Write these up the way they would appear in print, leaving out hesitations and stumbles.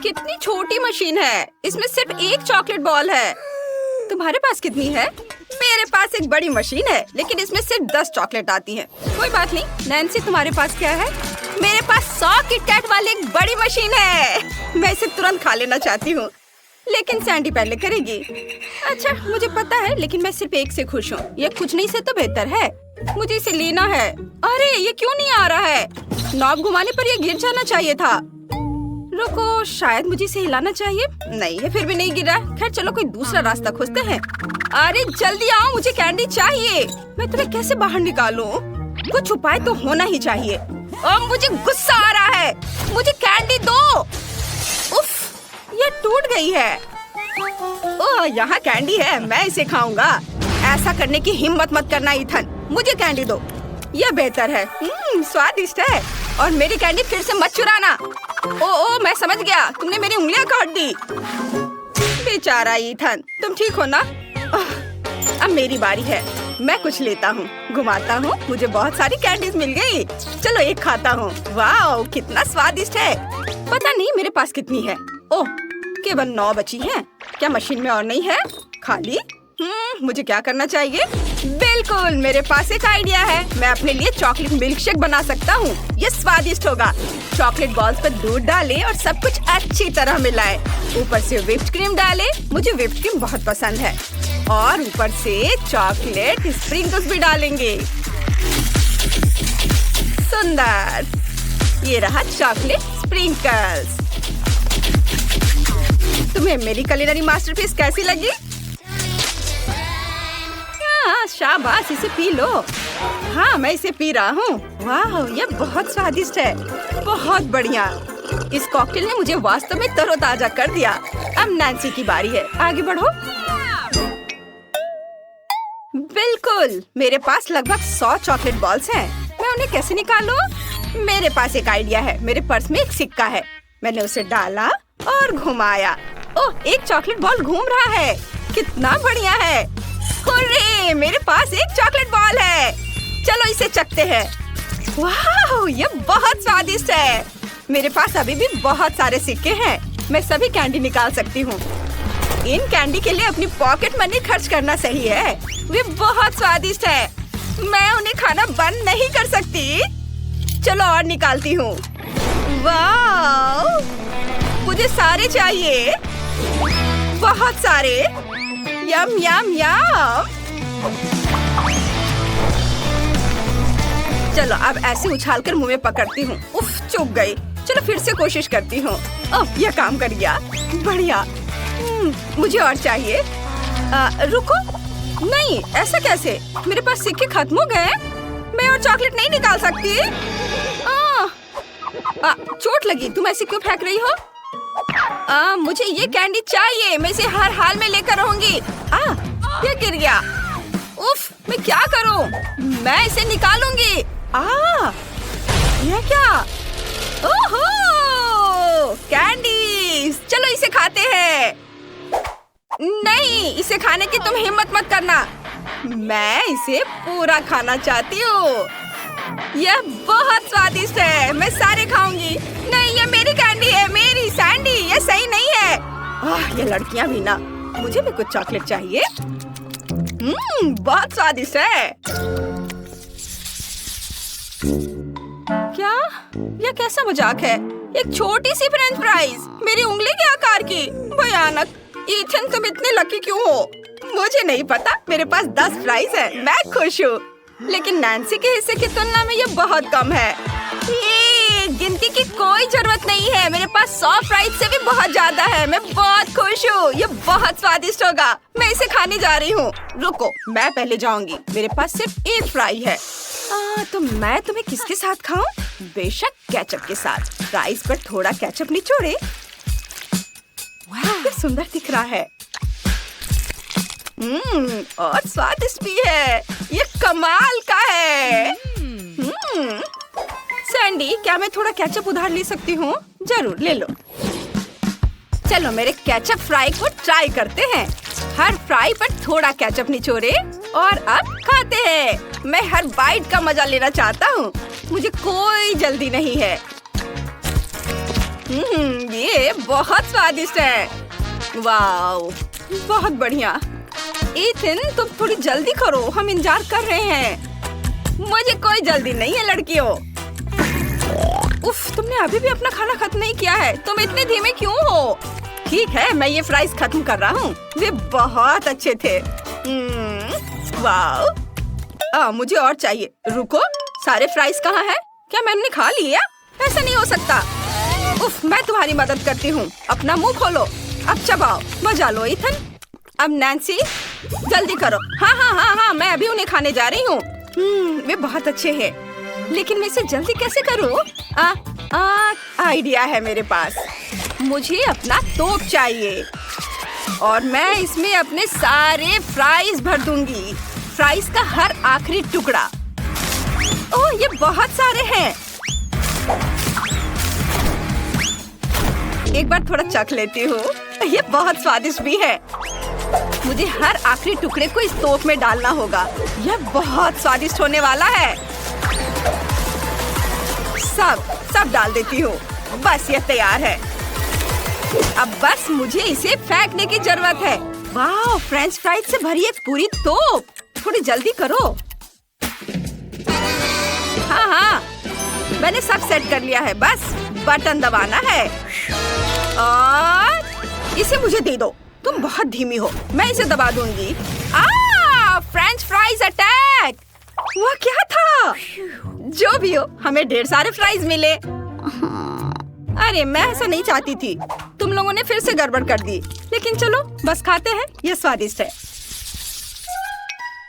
कितनी छोटी मशीन है, इसमें सिर्फ एक चॉकलेट बॉल है। तुम्हारे पास कितनी है? मेरे पास एक बड़ी मशीन है, लेकिन इसमें सिर्फ 10 चॉकलेट आती हैं। कोई बात नहीं। नैन्सी, तुम्हारे पास क्या है? मेरे पास 100 किटकैट वाली एक बड़ी मशीन है। मैं इसे तुरंत खा लेना चाहती हूँ, लेकिन सैंडी पहले करेगी। अच्छा, मुझे पता है, लेकिन मैं सिर्फ एक से खुश हूँ। ये कुछ नहीं से तो बेहतर है। मुझे इसे लेना है। अरे, ये क्यों नहीं आ रहा है? नॉब घुमाने पर ये गिर जाना चाहिए था। रुको, शायद मुझे इसे हिलाना चाहिए। नहीं, ये फिर भी नहीं गिरा। खैर, चलो कोई दूसरा रास्ता खोजते हैं। अरे जल्दी आओ, मुझे कैंडी चाहिए। मैं तुम्हें कैसे बाहर निकालूं? कुछ उपाय तो होना ही चाहिए। मुझे गुस्सा आ रहा है। मुझे कैंडी दो। उफ, ये टूट गई है। ओह, यहाँ कैंडी है, मैं इसे खाऊंगा। ऐसा करने की हिम्मत मत करना इथन। मुझे कैंडी दो, यह बेहतर है। स्वादिष्ट है। और मेरी कैंडी फिर से मत चुराना। ओ, मैं समझ गया, तुमने मेरी उंगलियां काट दी। बेचारा इथन, तुम ठीक हो ना? अब मेरी बारी है। मैं कुछ लेता हूँ, घुमाता हूँ। मुझे बहुत सारी कैंडीज मिल गई। चलो एक खाता हूँ। वाह, कितना स्वादिष्ट है। पता नहीं मेरे पास कितनी है। ओह, केवल 9 बची हैं। क्या मशीन में और नहीं है? खाली? मुझे क्या करना चाहिए? बिल्कुल, मेरे पास एक आइडिया है। मैं अपने लिए चॉकलेट मिल्क शेक बना सकता हूँ। ये स्वादिष्ट होगा। चॉकलेट बॉल्स पर दूध डालें और सब कुछ अच्छी तरह मिलाएं। ऊपर से व्हिप्ड क्रीम डालें। मुझे व्हिप्ड क्रीम बहुत पसंद है। और ऊपर से चॉकलेट स्प्रिंकल्स भी डालेंगे। सुंदर, ये रहा चॉकलेट स्प्रिंकल्स। तुम्हें मेरी कुलिनरी मास्टरपीस कैसी लगी? शाबाश, इसे पी लो। हाँ, मैं इसे पी रहा हूँ। वाह, ये बहुत स्वादिष्ट है। बहुत बढ़िया। इस कॉकटेल ने मुझे वास्तव में तरोताजा कर दिया। अब नैन्सी की बारी है। आगे बढ़ो। बिल्कुल, मेरे पास लगभग 100 चॉकलेट बॉल्स हैं। मैं उन्हें कैसे निकालूं? मेरे पास एक आइडिया है। मेरे पर्स में एक सिक्का है। मैंने उसे डाला और घुमाया। ओह, एक चॉकलेट बॉल घूम रहा है। कितना बढ़िया है। हुर्रे, मेरे पास एक चॉकलेट बॉल है। चलो इसे चखते हैं। वाह, ये बहुत स्वादिष्ट है। मेरे पास अभी भी बहुत सारे सिक्के हैं। मैं सभी कैंडी निकाल सकती हूँ। इन कैंडी के लिए अपनी पॉकेट मनी खर्च करना सही है। वे बहुत स्वादिष्ट है। मैं उन्हें खाना बंद नहीं कर सकती। चलो और निकालती हूँ। वाह, मुझे सारे चाहिए। बहुत सारे। यम यम यम। चलो अब ऐसे उछालकर मुंह में पकड़ती हूँ। उफ, चुभ गई। चलो फिर से कोशिश करती हूँ। ओह, यह काम कर गया। बढ़िया। मुझे और चाहिए। रुको, नहीं, ऐसा कैसे? मेरे पास सिक्के खत्म हो गए। मैं और चॉकलेट नहीं निकाल सकती। चोट लगी। तुम ऐसे क्यों फेंक रही हो? मुझे ये कैंडी चाहिए। मैं इसे हर हाल में लेकर रहूंगी। ये गिर गया। उफ, मैं क्या करूं? मैं इसे निकालूंगी। यह क्या? ओहो, कैंडी। चलो इसे खाते हैं। नहीं, इसे खाने की तुम हिम्मत मत करना। मैं इसे पूरा खाना चाहती हूँ। यह बहुत स्वादिष्ट है। मैं सारे खाऊंगी। नहीं, ये मेरी कैंडी है। मेरी सैंडी। ये सही नहीं है। ये लड़कियां भी ना। मुझे भी कुछ चॉकलेट चाहिए। बहुत स्वादिष्ट है। क्या? यह कैसा मजाक है? एक छोटी सी फ्रेंच फ्राइज मेरी उंगली के आकार की। भयानक। इथन, तुम इतने लकी क्यों हो? मुझे नहीं पता। मेरे पास 10 फ्राइज है। मैं खुश हूँ। लेकिन नैन्सी के हिस्से की तुलना में ये बहुत कम है। ये गिनती की कोई जरूरत नहीं है। मेरे पास 100 फ्राइज से भी बहुत ज्यादा है। मैं बहुत खुश हूँ। ये बहुत स्वादिष्ट होगा। मैं इसे खाने जा रही हूँ। रुको, मैं पहले जाऊंगी। मेरे पास सिर्फ एक फ्राई है। तो मैं तुम्हें किसके साथ खाऊं? बेशक केचप के साथ। फ्राइज पर थोड़ा केचप निचोड़े। वाह, सुंदर दिख रहा है। और स्वादिष्ट भी है। ये कमाल का है। सैंडी, क्या मैं थोड़ा केचप उधार ले सकती हूँ? जरूर, ले लो। चलो मेरे केचप फ्राई को ट्राई करते हैं। हर फ्राई पर थोड़ा केचप निचोड़े और अब खाते हैं। मैं हर बाइट का मजा लेना चाहता हूँ। मुझे कोई जल्दी नहीं है। ये बहुत स्वादिष्ट है। वाओ, बहुत बढ़िया। इथन, तुम थोड़ी जल्दी करो, हम इंतजार कर रहे हैं। मुझे कोई जल्दी नहीं है लड़कियों। उफ, तुमने अभी भी अपना खाना खत्म नहीं किया है। तुम इतने धीमे क्यों हो? ठीक है, मैं ये फ्राइज खत्म कर रहा हूँ। वे बहुत अच्छे थे। वाओ, मुझे और चाहिए। रुको, सारे फ्राइज कहाँ हैं? क्या मैंने खा लिया? ऐसा नहीं हो सकता। उफ, मैं तुम्हारी मदद करती हूँ। अपना मुंह खोलो, अब चबाओ, मजा लो इथन। अब नैन्सी, जल्दी करो। हाँ, मैं अभी उन्हें खाने जा रही हूँ। वे बहुत अच्छे हैं, लेकिन मैं इसे जल्दी कैसे करूँ? आइडिया है मेरे पास। मुझे अपना तोप चाहिए और मैं इसमें अपने सारे फ्राइज भर दूंगी। फ्राइज का हर आखिरी टुकड़ा। ओह, ये बहुत सारे हैं। एक बार थोड़ा चख लेती हूँ। ये बहुत स्वादिष्ट भी है। मुझे हर आखिरी टुकड़े को इस तोप में डालना होगा। यह बहुत स्वादिष्ट होने वाला है। सब डाल देती हूँ। बस ये तैयार है। अब बस मुझे इसे फेंकने की जरूरत है। वाह, फ्रेंच फ्राइज से भरी एक पूरी तोप। थोड़ी जल्दी करो। हाँ, मैंने सब सेट कर लिया है। बस बटन दबाना है और इसे मुझे दे दो। तुम बहुत धीमी हो, मैं इसे दबा दूंगी। French fries attack! वह क्या था? जो भी हो, हमें ढेर सारे फ्राइज मिले। अरे, मैं ऐसा नहीं चाहती थी। तुम लोगों ने फिर से गड़बड़ कर दी। लेकिन चलो, बस खाते हैं। यह स्वादिष्ट है।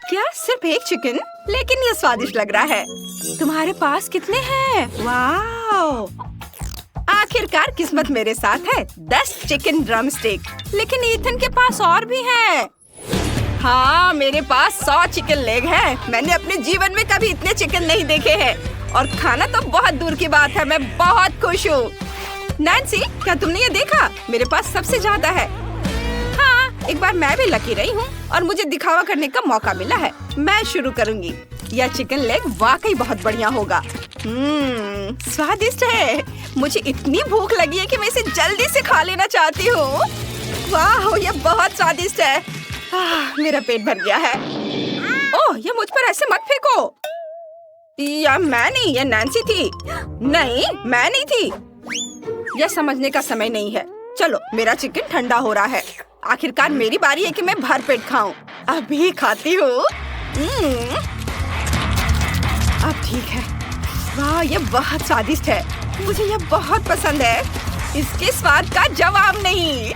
क्या सिर्फ एक चिकन? लेकिन यह स्वादिष्ट लग रहा है। तुम्हारे पास कितने हैं? वाओ, आखिरकार किस्मत मेरे साथ है। 10 चिकन ड्रम स्टिक। लेकिन इथन के पास और भी है। हाँ, मेरे पास 100 चिकन लेग है। मैंने अपने जीवन में कभी इतने चिकन नहीं देखे हैं। और खाना तो बहुत दूर की बात है। मैं बहुत खुश हूँ। नैन्सी, क्या तुमने ये देखा? मेरे पास सबसे ज्यादा है। हाँ, एक बार मैं भी लकी रही हूँ और मुझे दिखावा करने का मौका मिला है। मैं शुरू करूँगी। यह चिकन लेग वाकई बहुत बढ़िया होगा। स्वादिष्ट है। मुझे इतनी भूख लगी है कि मैं इसे जल्दी से खा लेना चाहती हूँ। वाह, यह बहुत स्वादिष्ट है। मेरा पेट भर गया है। ओह, ये मुझ पर ऐसे मत फेंको। या मैं नहीं, ये नैन्सी थी। नहीं, मैं नहीं थी। यह समझने का समय नहीं है। चलो, मेरा चिकन ठंडा हो रहा है। आखिरकार मेरी बारी है कि मैं भर पेट खाऊं। अभी खाती हूँ। अब ठीक है। वाह, ये बहुत स्वादिष्ट है। मुझे यह बहुत पसंद है। इसके स्वाद का जवाब नहीं।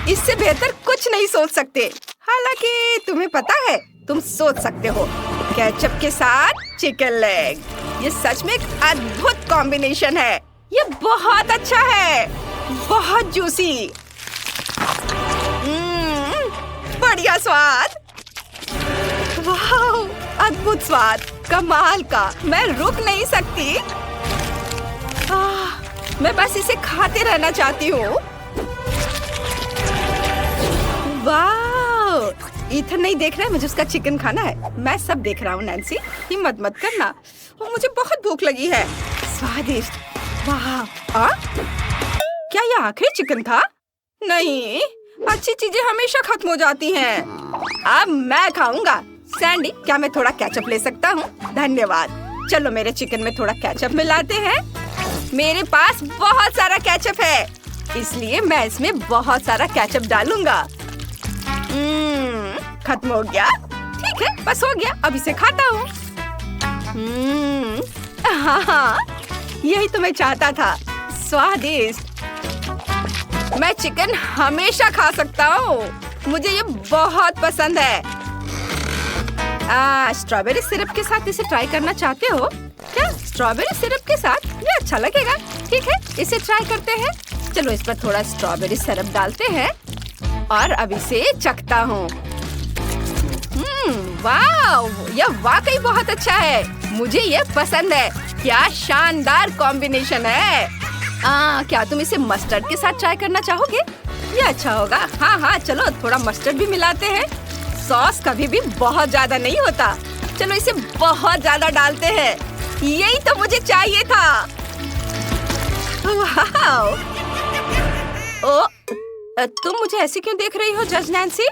इससे बेहतर कुछ नहीं सोच सकते। हालांकि तुम्हें पता है, तुम सोच सकते हो। केचप के साथ चिकन लेग, ये सच में एक अद्भुत कॉम्बिनेशन है। ये बहुत अच्छा है, बहुत जूसी। बढ़िया स्वाद। वाह, अद्भुत स्वाद, कमाल का। मैं रुक नहीं सकती। मैं बस इसे खाते रहना चाहती हूँ। वाह, इथन नहीं देख रहा है, मुझे उसका चिकन खाना है। मैं सब देख रहा हूँ। नैन्सी, हिम्मत मत करना। मुझे बहुत भूख लगी है। स्वादिष्ट। वाह, क्या यह आखिरी चिकन था? नहीं, अच्छी चीजें हमेशा खत्म हो जाती हैं। अब मैं खाऊंगा। सैंडी, क्या मैं थोड़ा केचप ले सकता हूँ? धन्यवाद। चलो, मेरे चिकन में थोड़ा केचप मिलाते हैं। मेरे पास बहुत सारा केचप है, इसलिए मैं इसमें बहुत सारा केचप डालूंगा। खत्म हो गया। ठीक है, बस हो गया। अब इसे खाता हूँ। हाँ, यही तो मैं चाहता था। स्वादिष्ट। मैं चिकन हमेशा खा सकता हूँ। मुझे ये बहुत पसंद है। स्ट्रॉबेरी सिरप के साथ इसे ट्राई करना चाहते हो क्या? स्ट्रॉबेरी सिरप के साथ ये अच्छा लगेगा। ठीक है, इसे ट्राई करते हैं। चलो, इस पर थोड़ा स्ट्रॉबेरी सिरप डालते हैं और अब इसे चखता हूँ। वाह, यह वाकई बहुत अच्छा है। मुझे यह पसंद है। क्या शानदार कॉम्बिनेशन है। क्या तुम इसे मस्टर्ड के साथ ट्राई करना चाहोगे? ये अच्छा होगा। हाँ, चलो थोड़ा मस्टर्ड भी मिलाते हैं। सॉस कभी भी बहुत ज्यादा नहीं होता। चलो, इसे बहुत ज्यादा डालते हैं। यही तो मुझे चाहिए था। वाह, तुम मुझे ऐसे क्यों देख रही हो जज नैन्सी?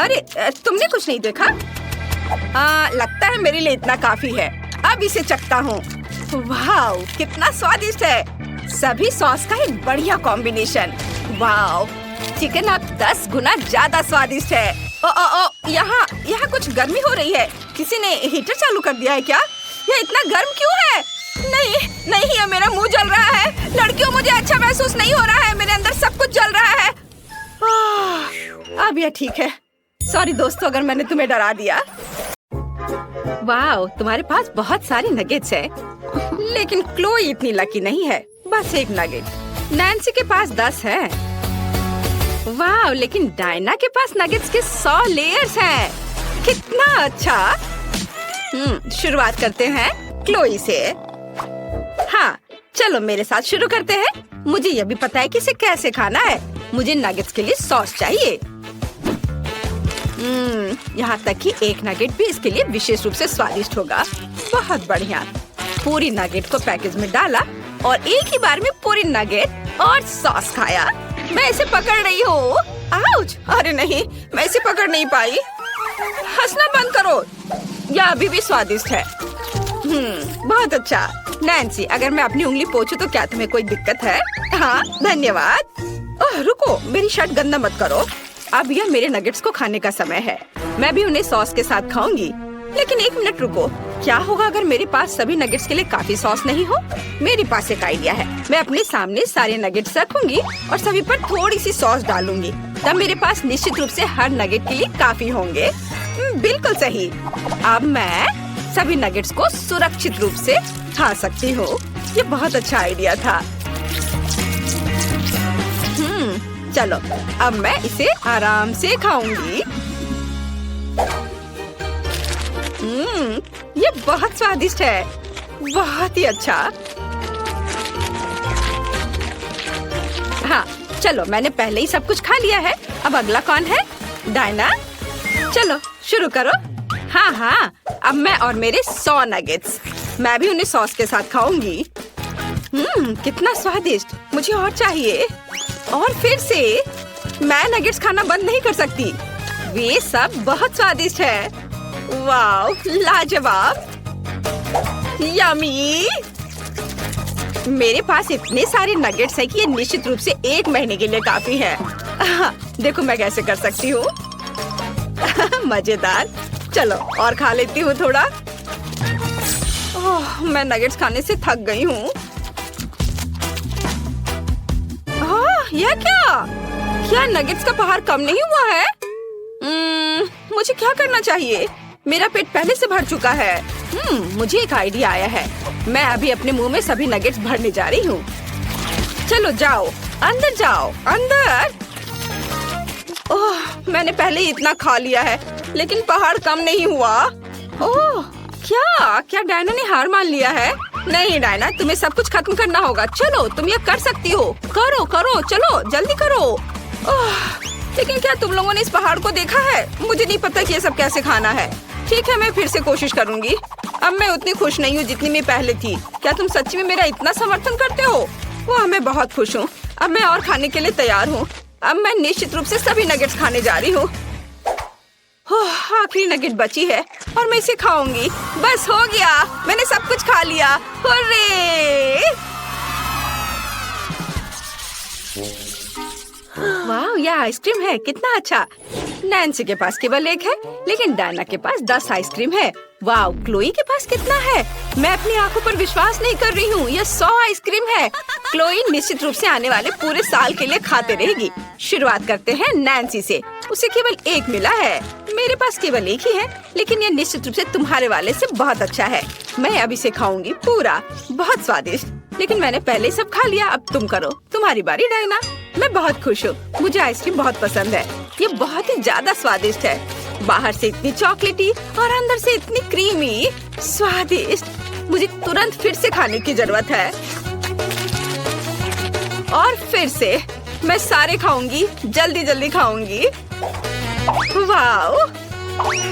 अरे तुमने कुछ नहीं देखा? लगता है मेरे लिए इतना काफी है। अब इसे चखता हूँ। वाह, कितना स्वादिष्ट है। सभी सॉस का एक बढ़िया कॉम्बिनेशन। वाह, चिकन अब 10 गुना ज्यादा स्वादिष्ट है। यहाँ कुछ गर्मी हो रही है। किसी ने हीटर चालू कर दिया है क्या? यह इतना गर्म क्यों है? नहीं, ये मेरा मुंह जल रहा है। लड़कियों, मुझे अच्छा महसूस नहीं हो रहा है। मेरे अंदर सब कुछ जल रहा है। अब यह ठीक है। सॉरी दोस्तों अगर मैंने तुम्हें डरा दिया। वाह, तुम्हारे पास बहुत सारी नगेट्स है, लेकिन क्लोई इतनी लकी नहीं है। बस एक नगेट। नैन्सी के पास 10 है। वाह, लेकिन डायना के पास नगेट्स के 100 लेयर्स हैं। कितना अच्छा। शुरुआत करते हैं क्लोई से। हाँ, चलो मेरे साथ शुरू करते हैं। मुझे यह भी पता है कि इसे कैसे खाना है। मुझे नगेट्स के लिए सॉस चाहिए। यहाँ तक कि एक नगेट भी इसके लिए विशेष रूप से स्वादिष्ट होगा। बहुत बढ़िया। पूरी नगेट को पैकेज में डाला और एक ही बार में पूरी नगेट और सॉस खाया। मैं इसे पकड़ रही हूँ। आउच! अरे नहीं, मैं इसे पकड़ नहीं पाई। हंसना बंद करो। यह अभी भी स्वादिष्ट है। बहुत अच्छा। नैन्सी, अगर मैं अपनी उंगली पोंछूं तो क्या तुम्हें कोई दिक्कत है? हाँ, धन्यवाद। ओह, रुको, मेरी शर्ट गंदा मत करो। अब यह मेरे नगेट्स को खाने का समय है। मैं भी उन्हें सॉस के साथ खाऊंगी। लेकिन एक मिनट रुको, क्या होगा अगर मेरे पास सभी नगेट्स के लिए काफी सॉस नहीं हो? मेरे पास एक आइडिया है। मैं अपने सामने सारे नगेट्स रखूंगी और सभी पर थोड़ी सी सॉस डालूंगी। तब मेरे पास निश्चित रूप से हर नगेट के लिए काफी होंगे। बिल्कुल सही। अब मैं सभी नगेट्स को सुरक्षित रूप से खा सकती हूँ। ये बहुत अच्छा आइडिया था। चलो, अब मैं इसे आराम से खाऊंगी। ये बहुत स्वादिष्ट है। बहुत ही अच्छा। हाँ, चलो, मैंने पहले ही सब कुछ खा लिया है। अब अगला कौन है? डायना। चलो शुरू करो। हाँ, अब मैं और मेरे 100 नगेट्स। मैं भी उन्हें सॉस के साथ खाऊंगी। कितना स्वादिष्ट। मुझे और चाहिए। और फिर से मैं नगेट्स खाना बंद नहीं कर सकती। वे सब बहुत स्वादिष्ट है। वाह, लाजवाब। यम्मी। मेरे पास इतने सारे नगेट्स हैं कि ये निश्चित रूप से 1 महीने के लिए काफी है। देखो मैं कैसे कर सकती हूँ। मजेदार। चलो और खा लेती हूँ थोड़ा। ओह, मैं नगेट्स खाने से थक गई हूँ। यह क्या नगेट्स का पहाड़ कम नहीं हुआ है? मुझे क्या करना चाहिए? मेरा पेट पहले से भर चुका है। मुझे एक आइडिया आया है। मैं अभी अपने मुंह में सभी नगेट्स भरने जा रही हूँ। चलो जाओ, अंदर जाओ, अंदर। ओह, मैंने पहले ही इतना खा लिया है, लेकिन पहाड़ कम नहीं हुआ। ओह, क्या डायना ने हार मान लिया है? नहीं डायना, तुम्हें सब कुछ खत्म करना होगा। चलो, तुम ये कर सकती हो। करो, चलो जल्दी करो। लेकिन क्या तुम लोगों ने इस पहाड़ को देखा है? मुझे नहीं पता कि ये सब कैसे खाना है। ठीक है, मैं फिर से कोशिश करूंगी। अब मैं उतनी खुश नहीं हूँ जितनी मैं पहले थी। क्या तुम सच्ची में मेरा इतना समर्थन करते हो? वो मैं बहुत खुश हूँ। अब मैं और खाने के लिए तैयार हूँ। अब मैं निश्चित रूप से सभी नगेट्स खाने जा रही हूँ। आखिरी नगेट बची है और मैं इसे खाऊंगी। बस हो गया, मैंने सब कुछ खा लिया। हुर्रे! वाह, यह आइसक्रीम है। कितना अच्छा। नैन्सी के पास केवल 1 है, लेकिन डायना के पास 10 आइसक्रीम है। वाह, क्लोई के पास कितना है? मैं अपनी आंखों पर विश्वास नहीं कर रही हूँ। यह 100 आइसक्रीम है। क्लोई निश्चित रूप से आने वाले पूरे साल के लिए खाते रहेगी। शुरुआत करते हैं नैन्सी से। उसे केवल 1 मिला है। मेरे पास केवल 1 ही है, लेकिन यह निश्चित रूप से तुम्हारे वाले से बहुत अच्छा है। मैं अब इसे खाऊंगी पूरा। बहुत स्वादिष्ट। लेकिन मैंने पहले सब खा लिया। अब तुम करो, तुम्हारी बारी डायना। मैं बहुत खुश हूँ। मुझे आइसक्रीम बहुत पसंद है। ये बहुत ही ज्यादा स्वादिष्ट है। बाहर से इतनी चॉकलेटी और अंदर से इतनी क्रीमी, स्वादिष्ट। मुझे तुरंत फिर से खाने की जरूरत है। और फिर से मैं सारे खाऊंगी। जल्दी खाऊंगी। वाह,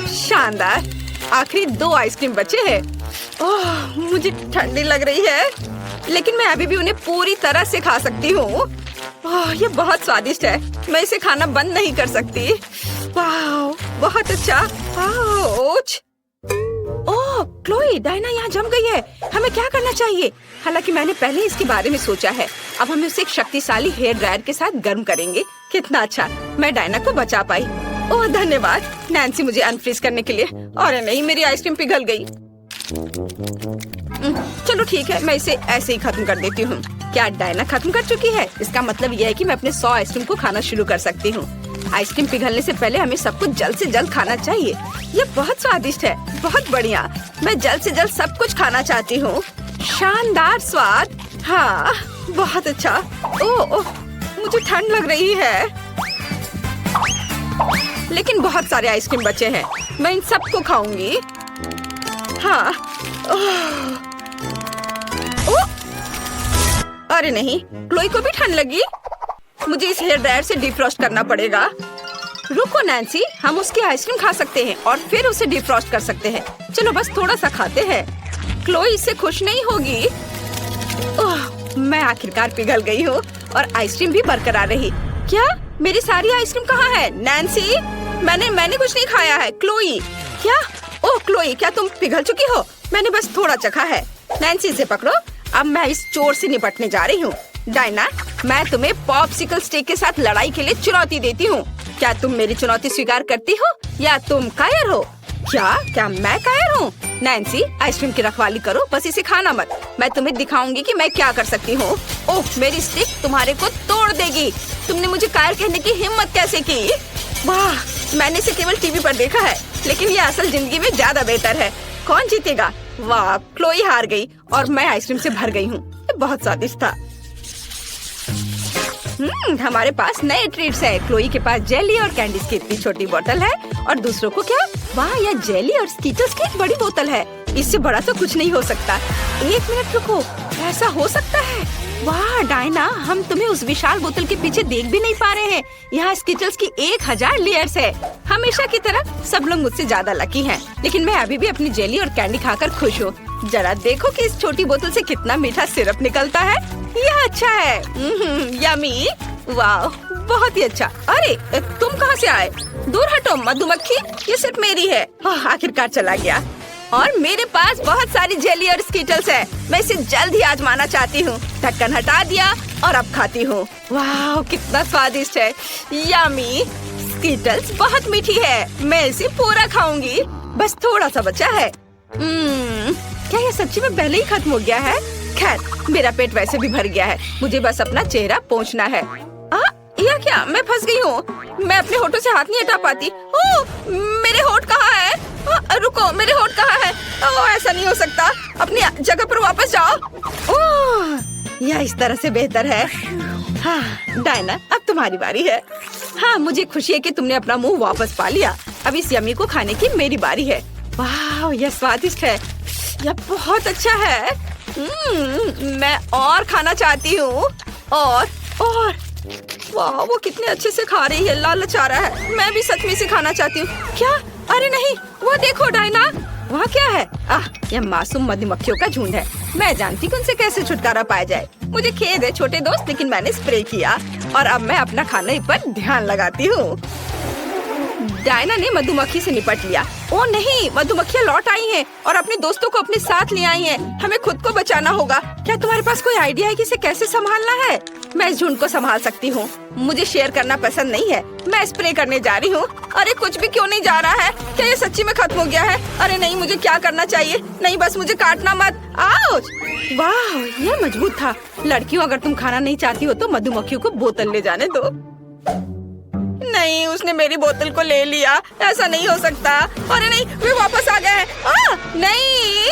शानदार। आखिरी 2 आइसक्रीम बचे हैं। ओह, मुझे ठंडी लग रही है, लेकिन मैं अभी भी उन्हें पूरी तरह से खा सकती हूँ। ओह, ये बहुत स्वादिष्ट है। मैं इसे खाना बंद नहीं कर सकती। वाह, बहुत अच्छा। ओच। ओह, क्लोई, डायना यहाँ जम गई है। हमें क्या करना चाहिए? हालांकि मैंने पहले इसके बारे में सोचा है। अब हम इसे एक शक्तिशाली हेयर ड्रायर के साथ गर्म करेंगे। कितना अच्छा, मैं डायना को बचा पाई। ओह धन्यवाद नैन्सी, मुझे अनफ्रीज करने के लिए। अरे नहीं, मेरी आइसक्रीम पिघल गई। चलो ठीक है, मैं इसे ऐसे ही खत्म कर देती हूँ। क्या डायना खत्म कर चुकी है? इसका मतलब यह है कि मैं अपने 100 आइसक्रीम को खाना शुरू कर सकती हूँ। आइसक्रीम पिघलने से पहले हमें सब कुछ जल्द से जल्द खाना चाहिए। ये बहुत स्वादिष्ट है, बहुत बढ़िया। मैं जल्द से जल्द सब कुछ खाना चाहती हूँ। शानदार स्वाद। हाँ, बहुत अच्छा। ओह, मुझे ठंड लग रही है, लेकिन बहुत सारे आइसक्रीम बचे हैं। मैं इन सबको खाऊंगी। हाँ। ओह, अरे नहीं, क्लोई को भी ठंड लगी। मुझे इस हेयर ड्रायर से डिफ्रॉस्ट करना पड़ेगा। रुको नैन्सी, हम उसकी आइसक्रीम खा सकते हैं और फिर उसे डिफ्रॉस्ट कर सकते हैं। चलो बस थोड़ा सा खाते हैं। क्लोई इससे खुश नहीं होगी। ओह, मैं आखिरकार पिघल गई हूँ और आइसक्रीम भी बरकरार रही। क्या मेरी सारी आइसक्रीम कहाँ है? नैन्सी, मैंने कुछ नहीं खाया है। क्लोई, क्या? ओह क्लोई, क्या तुम पिघल चुकी हो? मैंने बस थोड़ा चखा है। नैन्सी, से पकड़ो। अब मैं इस चोर से निपटने जा रही हूँ। डायना, मैं तुम्हें पॉप्सिकल स्टिक के साथ लड़ाई के लिए चुनौती देती हूँ। क्या तुम मेरी चुनौती स्वीकार करती हो या तुम कायर हो? क्या मैं कायर हूँ? नैन्सी, आइसक्रीम की रखवाली करो, बस इसे खाना मत। मैं तुम्हें दिखाऊंगी कि मैं क्या कर सकती हूँ। ओह, मेरी स्टिक तुम्हारे को तोड़ देगी। तुमने मुझे कायर कहने की हिम्मत कैसे की? वाह, मैंने इसे केवल टीवी पर देखा है, लेकिन ये असल जिंदगी में ज्यादा बेहतर है। कौन जीतेगा? वाह, क्लोई हार गई और मैं आइसक्रीम से भर गई हूँ। ये बहुत स्वादिष्ट था। हमारे पास नए ट्रीट्स है। क्लोई के पास जेली और कैंडीज की इतनी छोटी बोतल है और दूसरों को क्या? वाह, यह जेली और स्कीटर्स की एक बड़ी बोतल है। इससे बड़ा तो कुछ नहीं हो सकता। 1 मिनट रुको, ऐसा हो सकता है? वाह डायना, हम तुम्हें उस विशाल बोतल के पीछे देख भी नहीं पा रहे हैं। यहाँ स्कीटर्स की 1000 लेयर्स है। हमेशा की तरह सब लोग मुझसे ज्यादा लकी हैं, लेकिन मैं अभी भी अपनी जेली और कैंडी खाकर खुश हूँ। जरा देखो कि इस छोटी बोतल से कितना मीठा सिरप निकलता है। यह अच्छा है। यमी। वाह, बहुत ही अच्छा। अरे तुम कहाँ से आए? दूर हटो मधुमक्खी, ये सिर्फ मेरी है। आखिरकार चला गया। और मेरे पास बहुत सारी जेली और स्कीटल्स है। मैं इसे जल्द ही आजमाना चाहती हूँ। ढक्कन हटा दिया और अब खाती हूँ। वाह, कितना स्वादिष्ट है। यमी। स्कीटल्स बहुत मीठी है। मैं इसे पूरा खाऊंगी। बस थोड़ा सा बचा है। क्या ये सच्ची में पहले ही खत्म हो गया है? खैर, मेरा पेट वैसे भी भर गया है। मुझे बस अपना चेहरा पोंछना है। यह क्या? मैं फंस गई हूँ। मैं अपने होठों से हाथ नहीं हटा पाती। ओह, मेरे होठ कहाँ है? रुको, मेरे होठ कहाँ है? ओह, ऐसा नहीं हो सकता। अपनी जगह पर वापस जाओ। ओह, यह इस तरह से बेहतर है। हाँ डायना, अब तुम्हारी बारी है। हाँ, मुझे खुशी है कि तुमने अपना मुंह वापस पा लिया। अब इस यमी को खाने की मेरी बारी है। वाह, यह स्वादिष्ट है। यह बहुत अच्छा है। मैं और खाना चाहती हूँ। और वाह, वो कितने अच्छे से खा रही है। लालच आ रहा है। मैं भी सच में इसे खाना चाहती हूँ। क्या? अरे नहीं, वो देखो डायना, वहाँ क्या है? यह मासूम मधुमक्खियों का झुंड है। मैं जानती हूँ उनसे कैसे छुटकारा पाया जाए। मुझे खेद है छोटे दोस्त, लेकिन मैंने स्प्रे किया और अब मैं अपना खाने पर ध्यान लगाती हूँ। डायना ने मधुमक्खी से निपट लिया। ओ नहीं, मधुमक्खियाँ लौट आई हैं और अपने दोस्तों को अपने साथ ले आई हैं। हमें खुद को बचाना होगा। क्या तुम्हारे पास कोई आइडिया है कि इसे कैसे संभालना है? मैं इस झुंड को संभाल सकती हूँ। मुझे शेयर करना पसंद नहीं है। मैं स्प्रे करने जा रही हूँ। अरे कुछ भी क्यों नहीं जा रहा है? क्या ये सच्ची में खत्म हो गया है? अरे नहीं, मुझे क्या करना चाहिए? नहीं, बस मुझे काटना मत। आउच! वाह, यह मजबूत था। लड़कियों, अगर तुम खाना नहीं चाहती हो तो मधुमक्खियों को बोतल ले जाने दो। नहीं, उसने मेरी बोतल को ले लिया। ऐसा नहीं हो सकता। अरे नहीं, वे वापस आ गए हैं। नहीं,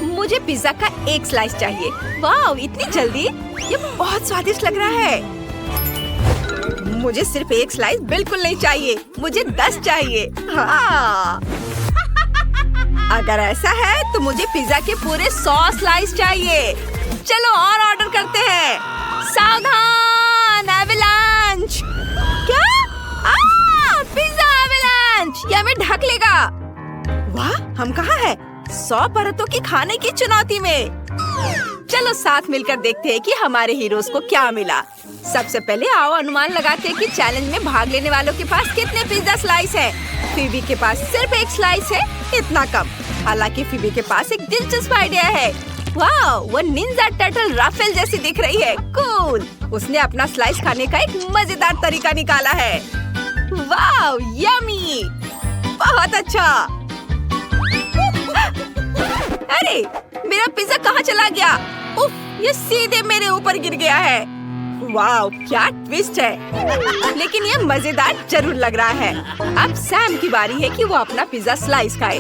मुझे पिज्जा का 1 स्लाइस चाहिए। वाह, इतनी जल्दी? ये बहुत स्वादिष्ट लग रहा है। मुझे सिर्फ 1 स्लाइस बिल्कुल नहीं चाहिए। मुझे 10 चाहिए। हाँ। अगर ऐसा है तो मुझे पिज्जा के पूरे 100 स्लाइस चाहिए। चलो और ऑर्डर करते हैं। सावधान, एवलांच! क्या? Pizza avalanche! यह हमें ढक लेगा। वाह, हम कहाँ हैं? 100 परतों की खाने की चुनौती में। चलो साथ मिलकर देखते हैं कि हमारे हीरोज को क्या मिला। सबसे पहले आओ अनुमान लगाते हैं कि चैलेंज में भाग लेने वालों के पास कितने पिज्जा स्लाइस है। फीबी के पास सिर्फ एक स्लाइस है, इतना कम। हालांकि फीबी के पास एक दिलचस्प आइडिया है। वाह, वो निंजा टर्टल राफेल जैसी दिख रही है, कूल। उसने अपना स्लाइस खाने का एक मजेदार तरीका निकाला है। वाह, यमी, बहुत अच्छा। अरे, मेरा पिज्जा कहाँ चला गया? उफ, ये सीधे मेरे ऊपर गिर गया है। वाह, क्या ट्विस्ट है। लेकिन ये मजेदार जरूर लग रहा है। अब सैम की बारी है कि वो अपना पिज्जा स्लाइस खाए।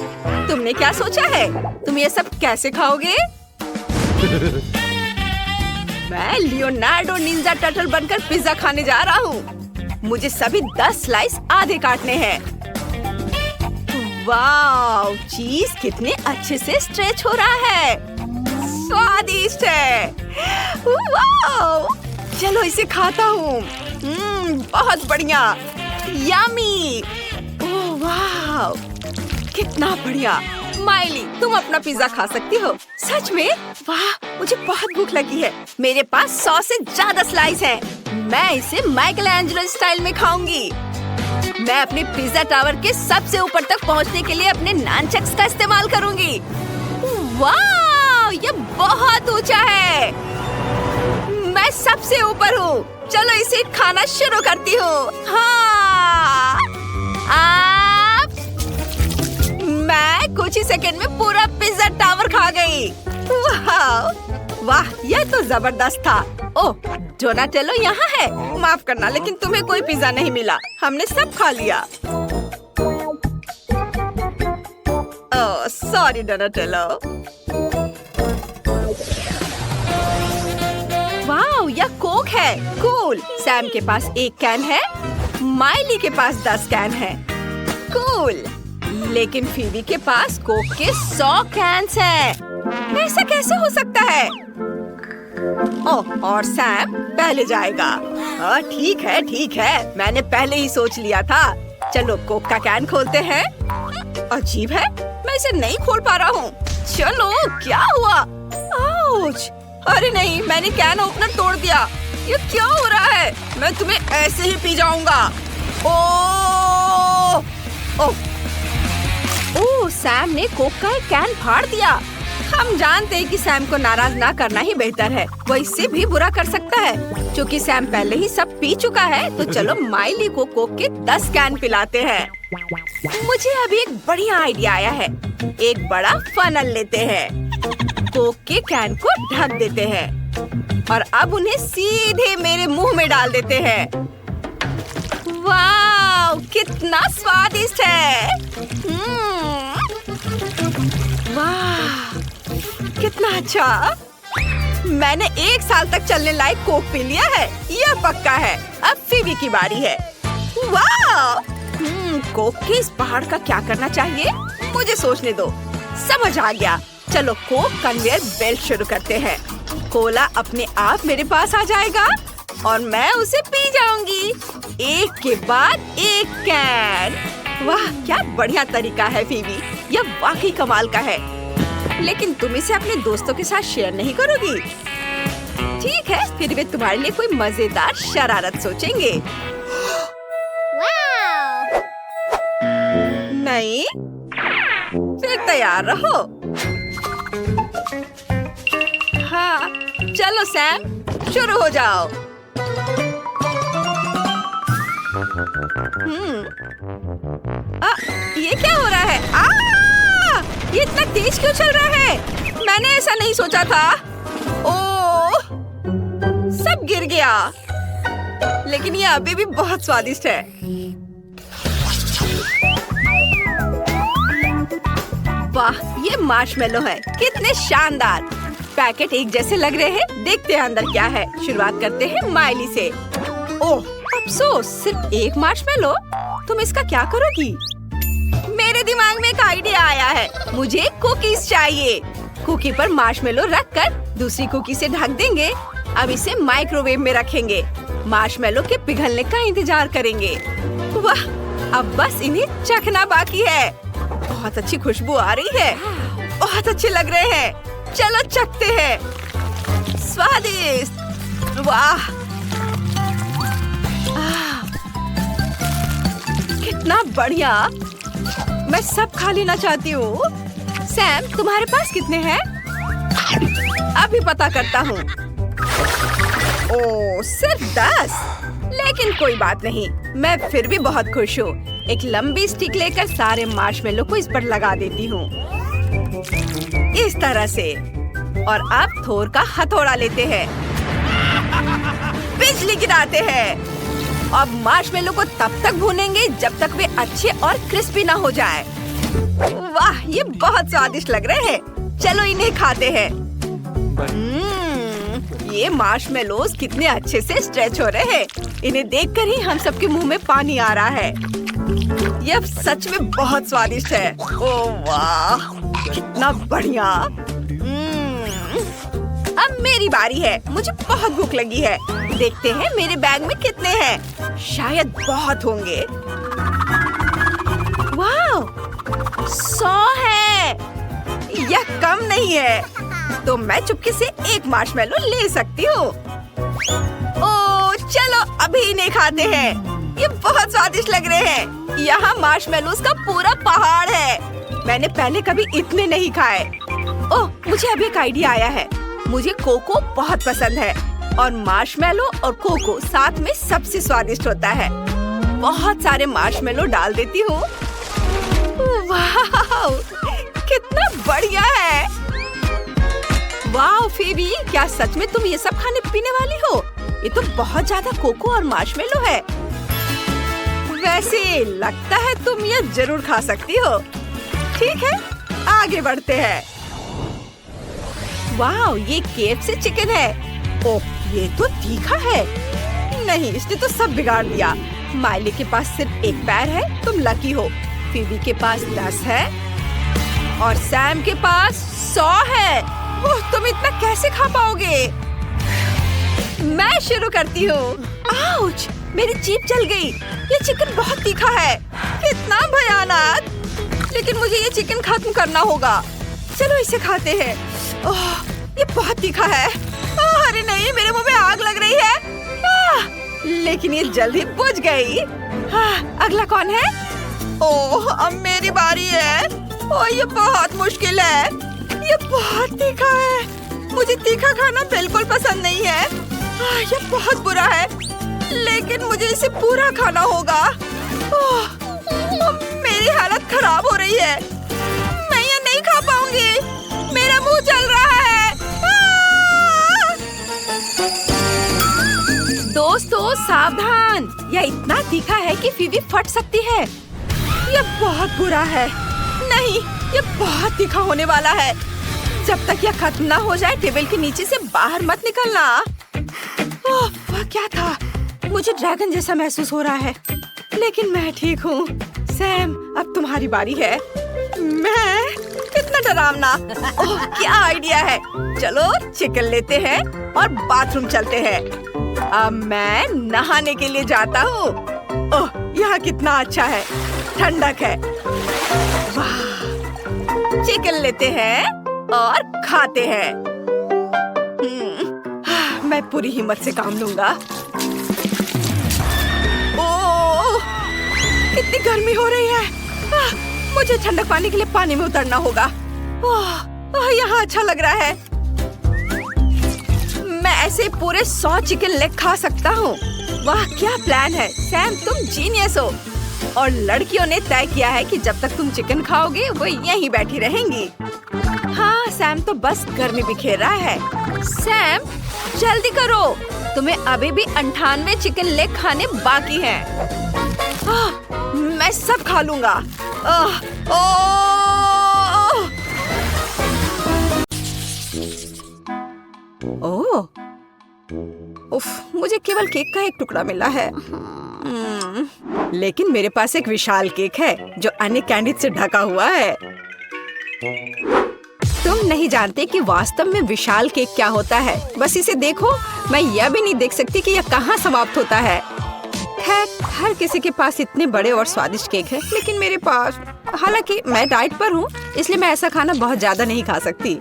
तुमने क्या सोचा है? तुम ये सब कैसे खाओगे? मैं लियोनार्डो निंजा टर्टल बनकर पिज्जा खाने जा रहा हूँ। मुझे सभी 10 स्लाइस आधे काटने हैं। वाह, चीज कितने अच्छे से स्ट्रेच हो रहा है। स्वादिष्ट है। वाह, चलो इसे खाता हूँ। बहुत बढ़िया, यमी। ओह वाह, कितना बढ़िया। माइली, तुम अपना पिज्जा खा सकती हो। सच में? वाह, मुझे बहुत भूख लगी है। मेरे पास 100 से ज्यादा स्लाइस है। मैं इसे माइकल एंजेलो स्टाइल में खाऊंगी। मैं अपने पिज्जा टावर के सबसे ऊपर तक पहुंचने के लिए अपने नानचक्स का इस्तेमाल करूंगी। वाह, ये बहुत ऊंचा है। मैं सबसे ऊपर हूँ। चलो इसे खाना शुरू करती हूँ। हाँ, मैं कुछ ही सेकंड में पूरा पिज्जा टावर खा गई। वाह, वाह, यह तो जबरदस्त था। ओह, डोनाटेलो यहाँ है। माफ करना, लेकिन तुम्हें कोई पिज्जा नहीं मिला। हमने सब खा लिया। ओह, सॉरी डोनाटेलो। वाह, यह कोक है, कूल। सैम के पास एक कैन है, माइली के पास 10 कैन है, कूल। लेकिन फीबी के पास कोक के 100 कैन्स हैं। ऐसा कैसे हो सकता है? ओह, और सैम पहले जाएगा। ठीक है, ठीक है, मैंने पहले ही सोच लिया था। चलो कोक का कैन खोलते हैं। अजीब है, मैं इसे नहीं खोल पा रहा हूँ। चलो, क्या हुआ? आउच! अरे नहीं, मैंने कैन ओपनर तोड़ दिया। ये क्या हो रहा है? मैं तुम्हें ऐसे ही पी जाऊंगा। ओह! ओह, सैम ने कोक का एक कैन फाड़ दिया। हम जानते हैं कि सैम को नाराज ना करना ही बेहतर है। वो इससे भी बुरा कर सकता है। क्योंकि सैम पहले ही सब पी चुका है, तो चलो माइली को कोक के 10 कैन पिलाते हैं। मुझे अभी एक बढ़िया आइडिया आया है। एक बड़ा फनल लेते हैं, कोक के कैन को ढक देते हैं और अब उन्हें सीधे मेरे मुंह में डाल देते हैं। वाह, कितना स्वादिष्ट है। वाह, कितना अच्छा। मैंने 1 साल तक चलने लायक कोक पी लिया है, यह पक्का है। अब फीबी की बारी है। वाह, कोक के इस पहाड़ का क्या करना चाहिए? मुझे सोचने दो। समझ आ गया। चलो कोक कन्वेयर बेल्ट शुरू करते हैं। कोला अपने आप मेरे पास आ जाएगा और मैं उसे पी जाऊंगी, एक के बाद एक कैन। वाह, क्या बढ़िया तरीका है फीबी, यह वाकई कमाल का है। लेकिन तुम इसे अपने दोस्तों के साथ शेयर नहीं करोगी? ठीक है, फिर वे तुम्हारे लिए कोई मजेदार शरारत सोचेंगे। नहीं, फिर तैयार रहो। हाँ, चलो सैम, शुरू हो जाओ। ये क्या हो रहा है? ये इतना तेज क्यों चल रहा है? मैंने ऐसा नहीं सोचा था। ओह, सब गिर गया। लेकिन ये अभी भी बहुत स्वादिष्ट है। वाह, ये मार्शमेलो है, कितने शानदार। पैकेट एक जैसे लग रहे हैं। देखते हैं अंदर क्या है। शुरुआत करते हैं माइली से। ओह, अफसोस, सिर्फ एक मार्शमेलो। तुम इसका क्या करोगी? मेरे दिमाग में एक आइडिया आया है। मुझे कुकीज चाहिए। कुकी पर मार्शमेलो रखकर दूसरी कुकी से ढक देंगे। अब इसे माइक्रोवेव में रखेंगे। मार्शमेलो के पिघलने का इंतजार करेंगे। वाह, अब बस इन्हें चखना बाकी है। बहुत अच्छी खुशबू आ रही है। बहुत अच्छे लग रहे हैं। चलो चखते हैं। स्वादिष्ट, वाह, कितना बढ़िया। मैं सब खा लेना चाहती हूँ। सैम, तुम्हारे पास कितने हैं? अभी पता करता हूँ। ओह, सिर्फ 10। लेकिन कोई बात नहीं, मैं फिर भी बहुत खुश हूँ। एक लंबी स्टिक लेकर सारे मार्शमेलो को इस पर लगा देती हूँ, इस तरह से। और अब थोर का हथौड़ा लेते हैं, बिजली गिराते हैं। अब मार्शमेलो को तब तक भूनेंगे जब तक वे अच्छे और क्रिस्पी ना हो जाए। वाह, ये बहुत स्वादिष्ट लग रहे हैं। चलो इन्हें खाते हैं। ये मार्शमेलोज कितने अच्छे से स्ट्रेच हो रहे हैं। इन्हें देखकर ही हम सबके मुंह में पानी आ रहा है। यह सच में बहुत स्वादिष्ट है। ओह वाह, कितना बढ़िया। अब मेरी बारी है। मुझे बहुत भूख लगी है। देखते हैं मेरे बैग में कितने हैं। शायद बहुत होंगे। वाह, 100 है। यह कम नहीं है। तो मैं चुपके से एक मार्शमेलो ले सकती हूँ। ओह, चलो अभी इन्हें खाते हैं। ये बहुत स्वादिष्ट लग रहे हैं। यहाँ मार्शमेलोज का पूरा पहाड़ है। मैंने पहले कभी इतने नहीं खाए। ओह, मुझे अभी एक आइडिया आया है। मुझे कोको बहुत पसंद है और मार्शमेलो और कोको साथ में सबसे स्वादिष्ट होता है। बहुत सारे मार्शमेलो डाल देती हूँ। वाह, कितना बढ़िया है। वाह फीबी, क्या सच में तुम ये सब खाने पीने वाली हो? ये तो बहुत ज्यादा कोको और मार्शमेलो है। वैसे लगता है तुम ये जरूर खा सकती हो। ठीक है, आगे बढ़ते हैं। वाह, ये KFC चिकन है। ओह, ये तो तीखा है। नहीं, इसने तो सब बिगाड़ दिया। माइली के पास सिर्फ एक पैर है, तुम लकी हो। फीबी के पास 10 है और सैम के पास 100 है। ओह, तुम इतना कैसे खा पाओगे? मैं शुरू करती हूँ। आउच, मेरी जीभ जल गई। ये चिकन बहुत तीखा है। कितना भयानक। लेकिन मुझे ये चिकन खत्म करना होगा। चलो इसे खाते हैं। ओह, ये बहुत तीखा है। अरे नहीं, मेरे मुंह में आग लग रही है। लेकिन ये जल्दी बुझ गई। अगला कौन है? ओह, अब मेरी बारी है। ओह, ये बहुत मुश्किल है। ये बहुत तीखा है। मुझे तीखा खाना बिल्कुल पसंद नहीं है। ये बहुत बुरा है, लेकिन मुझे इसे पूरा खाना होगा। ओह, मेरी हालत खराब हो रही है। मैं ये नहीं खा पाऊंगी। मेरा मुंह जल रहा है। दोस्तों सावधान, यह इतना तीखा है कि फीबी फट सकती है। यह बहुत बुरा है। नहीं, यह बहुत तीखा होने वाला है। जब तक यह खत्म ना हो जाए टेबल के नीचे से बाहर मत निकलना। ओह, वह क्या था? मुझे ड्रैगन जैसा महसूस हो रहा है, लेकिन मैं ठीक हूँ। सैम, अब तुम्हारी बारी है। मैं? कितना डरावना। ओह, क्या आइडिया है। चलो चिकन लेते हैं और बाथरूम चलते हैं। अब मैं नहाने के लिए जाता हूँ। ओह, यहाँ कितना अच्छा है, ठंडक है। वाह, चिकन लेते हैं और खाते हैं। मैं पूरी हिम्मत से काम लूंगा। ओह, कितनी गर्मी हो रही है। मुझे ठंडक पाने के लिए पानी में उतरना होगा। ओह, यहाँ अच्छा लग रहा है। मैं ऐसे पूरे 100 चिकन लेग खा सकता हूँ। वाह, क्या प्लान है। सैम, तुम जीनियस हो। और लड़कियों ने तय किया है कि जब तक तुम चिकन खाओगे वो यहीं बैठी रहेंगी। हाँ, सैम तो बस गर्मी बिखेर रहा है। सैम, जल्दी करो, तुम्हें अभी भी 98 चिकन लेग खाने बाकी हैं। मैं सब खा लूंगा। ओह, उफ, मुझे केवल केक का एक टुकड़ा मिला है। लेकिन मेरे पास एक विशाल केक है जो अन्य कैंडी से ढका हुआ है। तुम नहीं जानते कि वास्तव में विशाल केक क्या होता है। बस इसे देखो। मैं यह भी नहीं देख सकती कि यह कहाँ समाप्त होता है। खैर, हर किसी के पास इतने बड़े और स्वादिष्ट केक है, लेकिन मेरे पास, हालांकि मैं डाइट पर हूँ, इसलिए मैं ऐसा खाना बहुत ज्यादा नहीं खा सकती।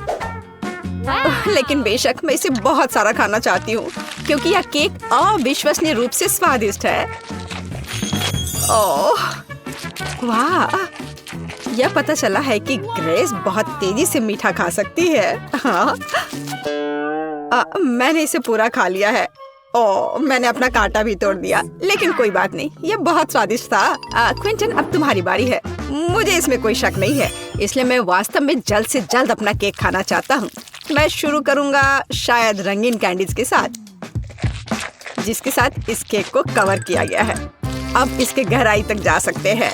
लेकिन बेशक मैं इसे बहुत सारा खाना चाहती हूँ क्योंकि यह केक अविश्वसनीय रूप से स्वादिष्ट है। ओह वाह, यह पता चला है कि ग्रेस बहुत तेजी से मीठा खा सकती है। हाँ, मैंने इसे पूरा खा लिया है। ओह, मैंने अपना कांटा भी तोड़ दिया, लेकिन कोई बात नहीं, यह बहुत स्वादिष्ट था। क्विंटन, अब तुम्हारी बारी है। मुझे इसमें कोई शक नहीं है, इसलिए मैं वास्तव में जल्द से जल्द अपना केक खाना चाहता हूँ। मैं शुरू करूँगा शायद रंगीन कैंडीज के साथ, जिसके साथ इस केक को कवर किया गया है। अब इसके गहराई तक जा सकते हैं।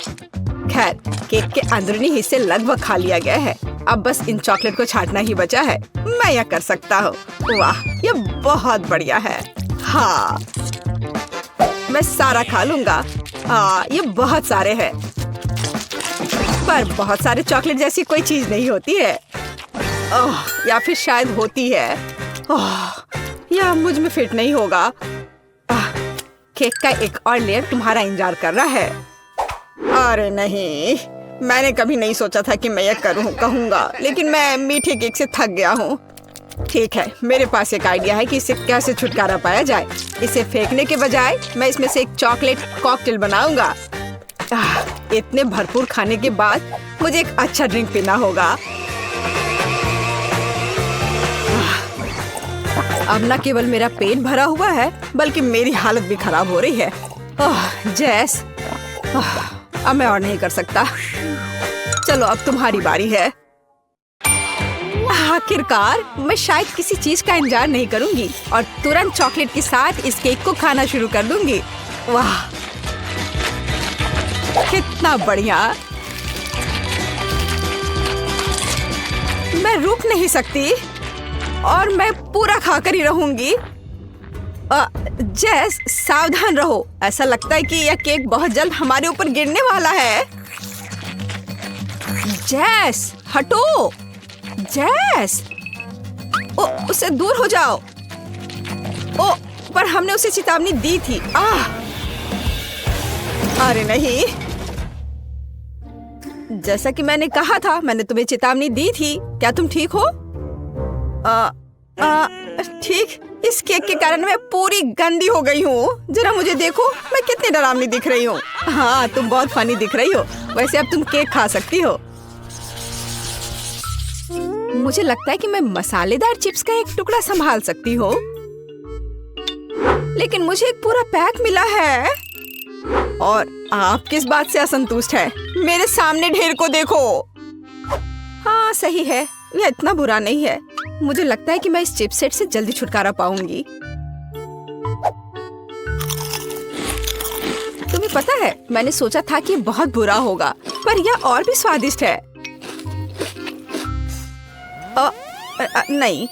खैर, केक के अंदरूनी हिस्से लगभग खा लिया गया है। अब बस इन चॉकलेट को छांटना ही बचा है। मैं यह कर सकता हूँ। वाह, यह बहुत बढ़िया है। हाँ, मैं सारा खा लूंगा। हाँ, ये बहुत सारे हैं, पर बहुत सारे चॉकलेट जैसी कोई चीज नहीं होती है। ओह, या फिर शायद होती है। ओह, यह मुझ में फिट नहीं होगा। केक का एक और लेयर तुम्हारा इंतजार कर रहा है। अरे नहीं, मैंने कभी नहीं सोचा था कि मैं यह कहूँगा, लेकिन मैं मीठे केक से थक गया हूँ। ठीक है, मेरे पास एक आइडिया है कि इससे कैसे छुटकारा पाया जाए। इसे फेंकने के बजाय मैं इसमें से एक चॉकलेट कॉकटेल बनाऊंगा। इतने भरपूर खाने के बाद मुझे एक अच्छा ड्रिंक पीना होगा। अब न केवल मेरा पेट भरा हुआ है, बल्कि मेरी हालत भी खराब हो रही है। जैस, अब मैं और नहीं कर सकता। चलो, अब तुम्हारी बारी है। आखिरकार मैं शायद किसी चीज का इंतजार नहीं करूंगी और तुरंत चॉकलेट के साथ इस केक को खाना शुरू कर दूंगी। वाह, कितना बढ़िया। मैं रुक नहीं सकती और मैं पूरा खाकर ही रहूंगी। जैस, सावधान रहो। ऐसा लगता है कि यह केक बहुत जल्द हमारे ऊपर गिरने वाला है। जैस, हटो। जैस, ओ, उससे दूर हो जाओ। ओ, पर हमने उसे चेतावनी दी थी। अरे नहीं, जैसा कि मैंने कहा था, मैंने तुम्हें चेतावनी दी थी। क्या तुम ठीक हो? ठीक। इस केक के कारण मैं पूरी गंदी हो गई हूँ। जरा मुझे देखो, मैं कितनी डरावनी दिख रही हूँ। हाँ, तुम बहुत फनी दिख रही हो। वैसे अब तुम केक खा सकती हो। मुझे लगता है कि मैं मसालेदार चिप्स का एक टुकड़ा संभाल सकती हूँ, लेकिन मुझे एक पूरा पैक मिला है। और आप किस बात से असंतुष्ट है? मेरे सामने ढेर को देखो। हाँ, सही है, यह इतना बुरा नहीं है। मुझे लगता है कि मैं इस चिप्स सेट से जल्दी छुटकारा पाऊंगी। तुम्हें पता है, मैंने सोचा था कि बहुत बुरा होगा, पर यह और भी स्वादिष्ट है। नहीं,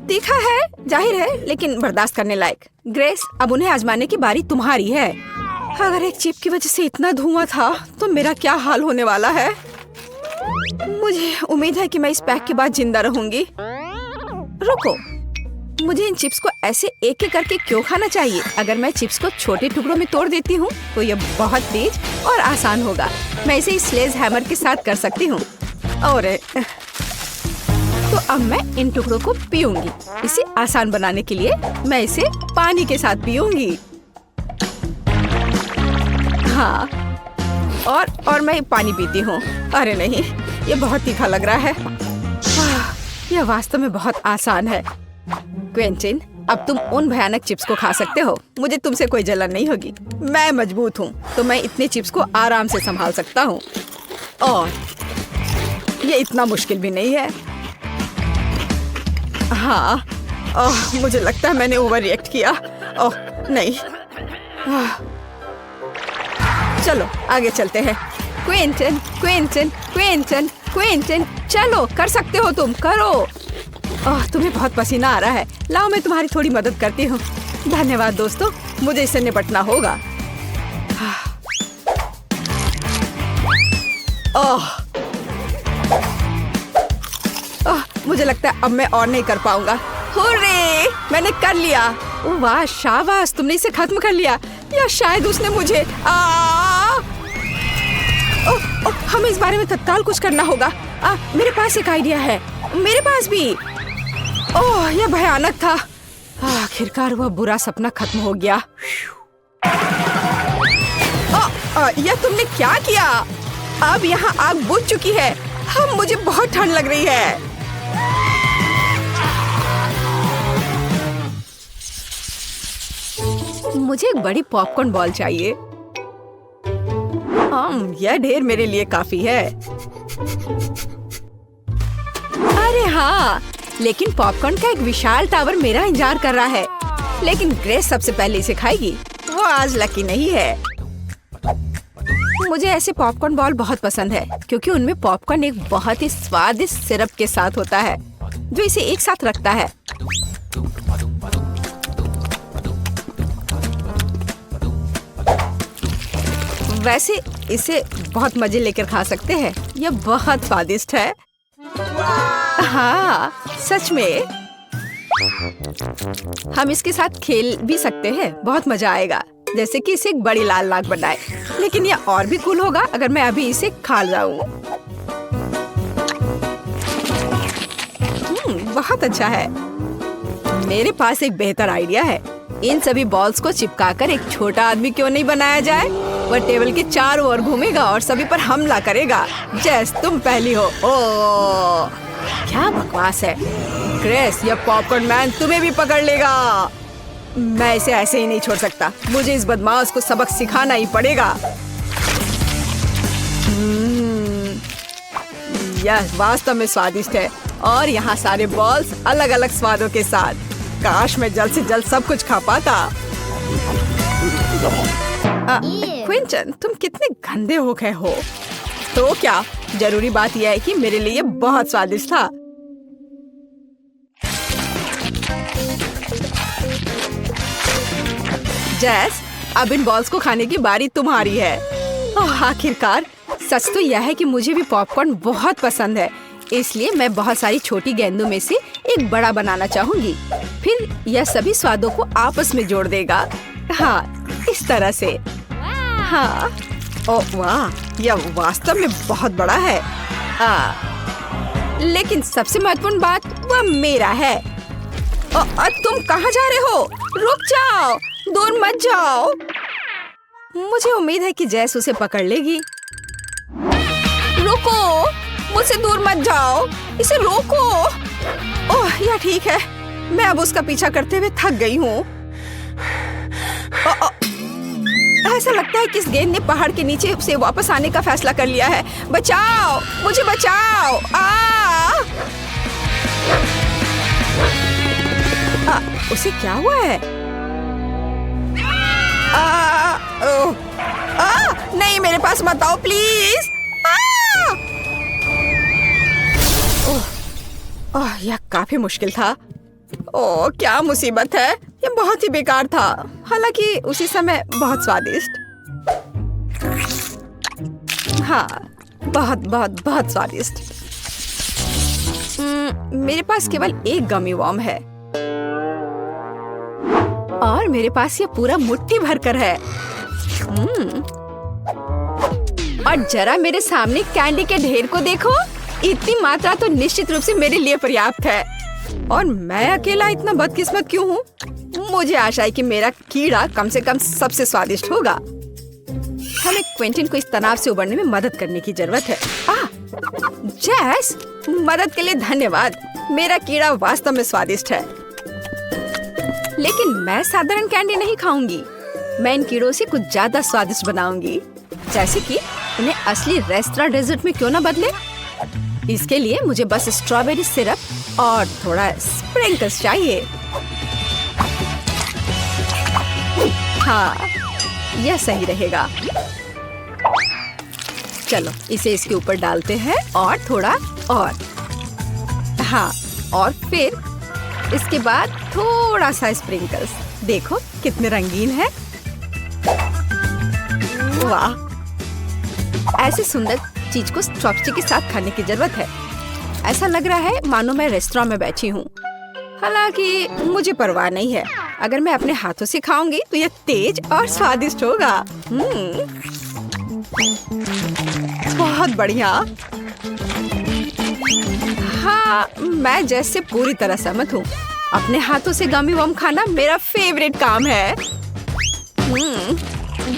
तीखा है, जाहिर है, लेकिन बर्दाश्त करने लायक। ग्रेस, अब उन्हें आजमाने की बारी तुम्हारी है। अगर एक चिप की वजह से इतना धुआं था, तो मेरा क्या हाल होने वाला है। मुझे उम्मीद है कि मैं इस पैक के बाद जिंदा रहूंगी। रुको, मुझे इन चिप्स को ऐसे एक एक करके क्यों खाना चाहिए? अगर मैं चिप्स को छोटे टुकड़ों में तोड़ देती हूँ, तो यह बहुत तेज और आसान होगा। मैं इसे इस स्लेज हैमर के साथ कर सकती हूँ। और तो अब मैं इन टुकड़ों को पीऊंगी। इसे आसान बनाने के लिए मैं इसे पानी के साथ पीऊंगी। हाँ, और मैं पानी पीती हूँ। अरे नहीं, ये बहुत तीखा लग रहा है। यह वास्तव में बहुत आसान है। क्विंटन, अब तुम उन भयानक चिप्स को खा सकते हो। मुझे तुमसे कोई जलन नहीं होगी। मैं मजबूत हूँ, तो मैं इतने चिप्स को आराम से संभाल सकता हूँ। और ये इतना मुश्किल भी नहीं है। हाँ, मुझे लगता है मैंने ओवर रिएक्ट किया। ओह नहीं। चलो आगे चलते हैं। क्विंटन, क्विंटन, क्विंटन, क्विंटन, चलो, कर सकते हो तुम, करो। तुम्हें बहुत पसीना आ रहा है। लाओ, मैं तुम्हारी थोड़ी मदद करती हूँ। धन्यवाद दोस्तों, मुझे इससे निपटना होगा। मुझे लगता है अब मैं और नहीं कर पाऊंगा। हुर्रे, मैंने कर लिया। वाह, शाबाश, तुमने इसे खत्म कर लिया। या शायद उसने मुझे हमें इस बारे में तत्काल कुछ करना होगा। मेरे पास एक आइडिया है। मेरे पास भी। ओह, यह भयानक था। आखिरकार वह बुरा सपना खत्म हो गया। यह तुमने क्या किया? अब यहाँ आग बुझ चुकी है। मुझे बहुत ठंड लग रही है। मुझे एक बड़ी पॉपकॉर्न बॉल चाहिए। यह ढेर मेरे लिए काफी है। अरे हाँ, लेकिन पॉपकॉर्न का एक विशाल टावर मेरा इंतजार कर रहा है। लेकिन ग्रेस सबसे पहले इसे खाएगी। वो आज लकी नहीं है। मुझे ऐसे पॉपकॉर्न बॉल बहुत पसंद है क्योंकि उनमें पॉपकॉर्न एक बहुत ही स्वादिष्ट सिरप के साथ होता है जो इसे एक साथ रखता है। वैसे इसे बहुत मजे लेकर खा सकते हैं। यह बहुत स्वादिष्ट है। हाँ, सच में। हम इसके साथ खेल भी सकते हैं। बहुत मजा आएगा, जैसे कि इसे एक बड़ी लाल नाग बनाए। लेकिन यह और भी कूल होगा अगर मैं अभी इसे खा जाऊं। बहुत अच्छा है। मेरे पास एक बेहतर आइडिया है। इन सभी बॉल्स को चिपकाकर एक छोटा आदमी क्यों नहीं बनाया जाए? वह टेबल के चारों ओर घूमेगा और सभी पर हमला करेगा। जैस, तुम पहली हो। ओह, क्या बकवास है। ग्रेस, यह पॉपकॉर्न मैन तुम्हें भी पकड़ लेगा। मैं इसे ऐसे ही नहीं छोड़ सकता। मुझे इस बदमाश को सबक सिखाना ही पड़ेगा। यह वास्तव में स्वादिष्ट है और यहाँ सारे बॉल्स अलग अलग स्वादों के साथ। काश मैं जल्द से जल्द सब कुछ खा पाता। क्विंटन, तुम कितने गंदे हो गए हो। तो क्या, जरूरी बात यह है कि मेरे लिए बहुत स्वादिष्ट था। जैस, अब इन बॉल्स को खाने की बारी तुम्हारी है। आखिरकार। सच तो यह है कि मुझे भी पॉपकॉर्न बहुत पसंद है, इसलिए मैं बहुत सारी छोटी गेंदों में से एक बड़ा बनाना चाहूंगी। फिर यह सभी स्वादों को आपस में जोड़ देगा। हाँ, इस तरह से। हाँ, ओह वाह, यह वास्तव में बहुत बड़ा है। लेकिन सबसे महत्वपूर्ण बात वह मेरा है। तुम कहाँ जा रहे हो? रुक जाओ, दूर मत जाओ। मुझे उम्मीद है कि जैस उसे पकड़ लेगी। रुको, मुझसे दूर मत जाओ, इसे रोको। ओह, यह ठीक है। मैं अब उसका पीछा करते हुए थक गई हूँ। ऐसा लगता है कि इस गेंद ने पहाड़ के नीचे से वापस आने का फैसला कर लिया है। बचाओ, मुझे बचाओ। उसे क्या हुआ है? नहीं, मेरे पास मत आओ प्लीज। यह काफी मुश्किल था। ओह, क्या मुसीबत है। यह बहुत ही बेकार था, हालांकि उसी समय बहुत स्वादिष्ट। हाँ, बहुत बहुत बहुत स्वादिष्ट। मेरे पास केवल एक गमी वर्म है और मेरे पास ये पूरा मुट्ठी भरकर है। और जरा मेरे सामने कैंडी के ढेर को देखो। इतनी मात्रा तो निश्चित रूप से मेरे लिए पर्याप्त है। और मैं अकेला इतना बदकिस्मत क्यों हूँ? मुझे आशा है कि मेरा कीड़ा कम से कम सबसे स्वादिष्ट होगा। हमें क्विंटन को इस तनाव से उबरने में मदद करने की जरूरत है। जैस, मदद के लिए धन्यवाद। मेरा कीड़ा वास्तव में स्वादिष्ट है। लेकिन मैं साधारण कैंडी नहीं खाऊंगी। मैं इन कीड़ों से कुछ ज्यादा स्वादिष्ट बनाऊंगी। जैसे कि उन्हें असली रेस्टोरेंट डेजर्ट में क्यों ना बदले। इसके लिए मुझे बस स्ट्रॉबेरी सिरप और थोड़ा स्प्रिंकल्स चाहिए। हाँ, यह सही रहेगा। चलो इसे इसके ऊपर डालते हैं और थोड़ा और। हाँ, और फिर इसके बाद थोड़ा सा स्प्रिंकल्स। देखो कितने रंगीन है। वाह, ऐसे सुंदर चीज को चॉपस्टिक के साथ खाने की जरूरत है। ऐसा लग रहा है मानो मैं रेस्टोरेंट में बैठी हूँ। हालांकि मुझे परवाह नहीं है। अगर मैं अपने हाथों से खाऊंगी तो यह तेज और स्वादिष्ट होगा। बहुत बढ़िया। हाँ, मैं जैस से पूरी तरह सहमत हूँ। अपने हाथों से गमी बम खाना मेरा फेवरेट काम है।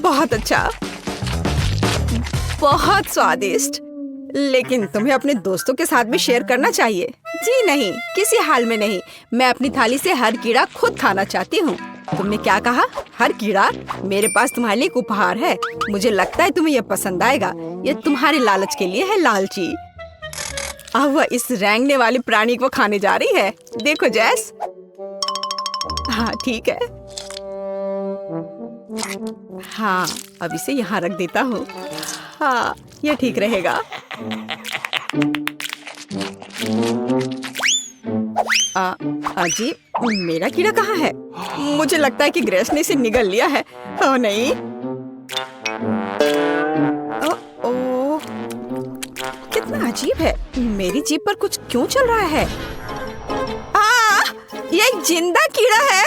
बहुत अच्छा, बहुत स्वादिष्ट। लेकिन तुम्हें अपने दोस्तों के साथ भी शेयर करना चाहिए। जी नहीं, किसी हाल में नहीं। मैं अपनी थाली से हर कीड़ा खुद खाना चाहती हूँ। तुमने क्या कहा? हर कीड़ा? मेरे पास तुम्हारे लिए एक उपहार है। मुझे लगता है तुम्हें यह पसंद आएगा। ये तुम्हारे लालच के लिए है, लालची। अब वह इस रेंगने वाले प्राणी को खाने जा रही है। देखो जैस। हाँ ठीक है। हाँ, अब इसे यहाँ रख देता हूँ। हाँ, ये ठीक रहेगा। अजीब, मेरा कीड़ा कहाँ है? मुझे लगता है कि ग्रेस ने इसे निगल लिया है। ओह नहीं। ओह, कितना अजीब है। मेरी जीभ पर कुछ क्यों चल रहा है? ये एक जिंदा कीड़ा है।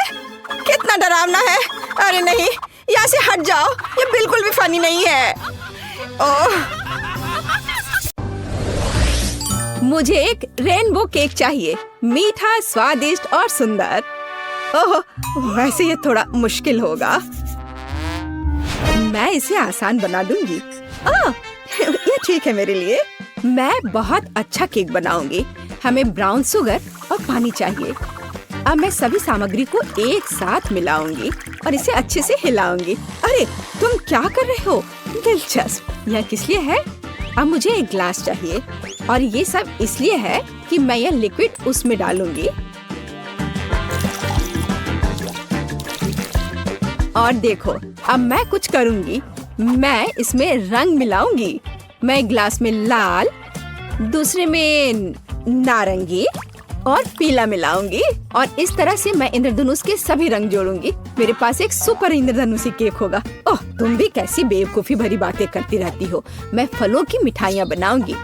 कितना डरावना है। अरे नहीं, यहाँ से हट जाओ। ये बिल्कुल भी फनी नहीं है। ओह, मुझे एक रेनबो केक चाहिए। मीठा, स्वादिष्ट और सुंदर। ओह, वैसे ये थोड़ा मुश्किल होगा। मैं इसे आसान बना दूंगी। ओह, ये ठीक है मेरे लिए। मैं बहुत अच्छा केक बनाऊंगी। हमें ब्राउन शुगर और पानी चाहिए। अब मैं सभी सामग्री को एक साथ मिलाऊंगी और इसे अच्छे से हिलाऊंगी। अरे तुम क्या कर रहे हो? दिलचस्प। यह किस लिए है? अब मुझे एक ग्लास चाहिए और ये सब इसलिए है कि मैं यह लिक्विड उसमें डालूंगी। और देखो, अब मैं कुछ करूंगी। मैं इसमें रंग मिलाऊंगी। मैं एक ग्लास में लाल, दूसरे में नारंगी और पीला मिलाऊंगी और इस तरह से मैं इंद्रधनुष के सभी रंग जोड़ूंगी। मेरे पास एक सुपर इंद्रधनुषी केक होगा। ओह, तुम भी कैसी बेवकूफी भरी बातें करती रहती हो। मैं फलों की मिठाइयाँ बनाऊंगी।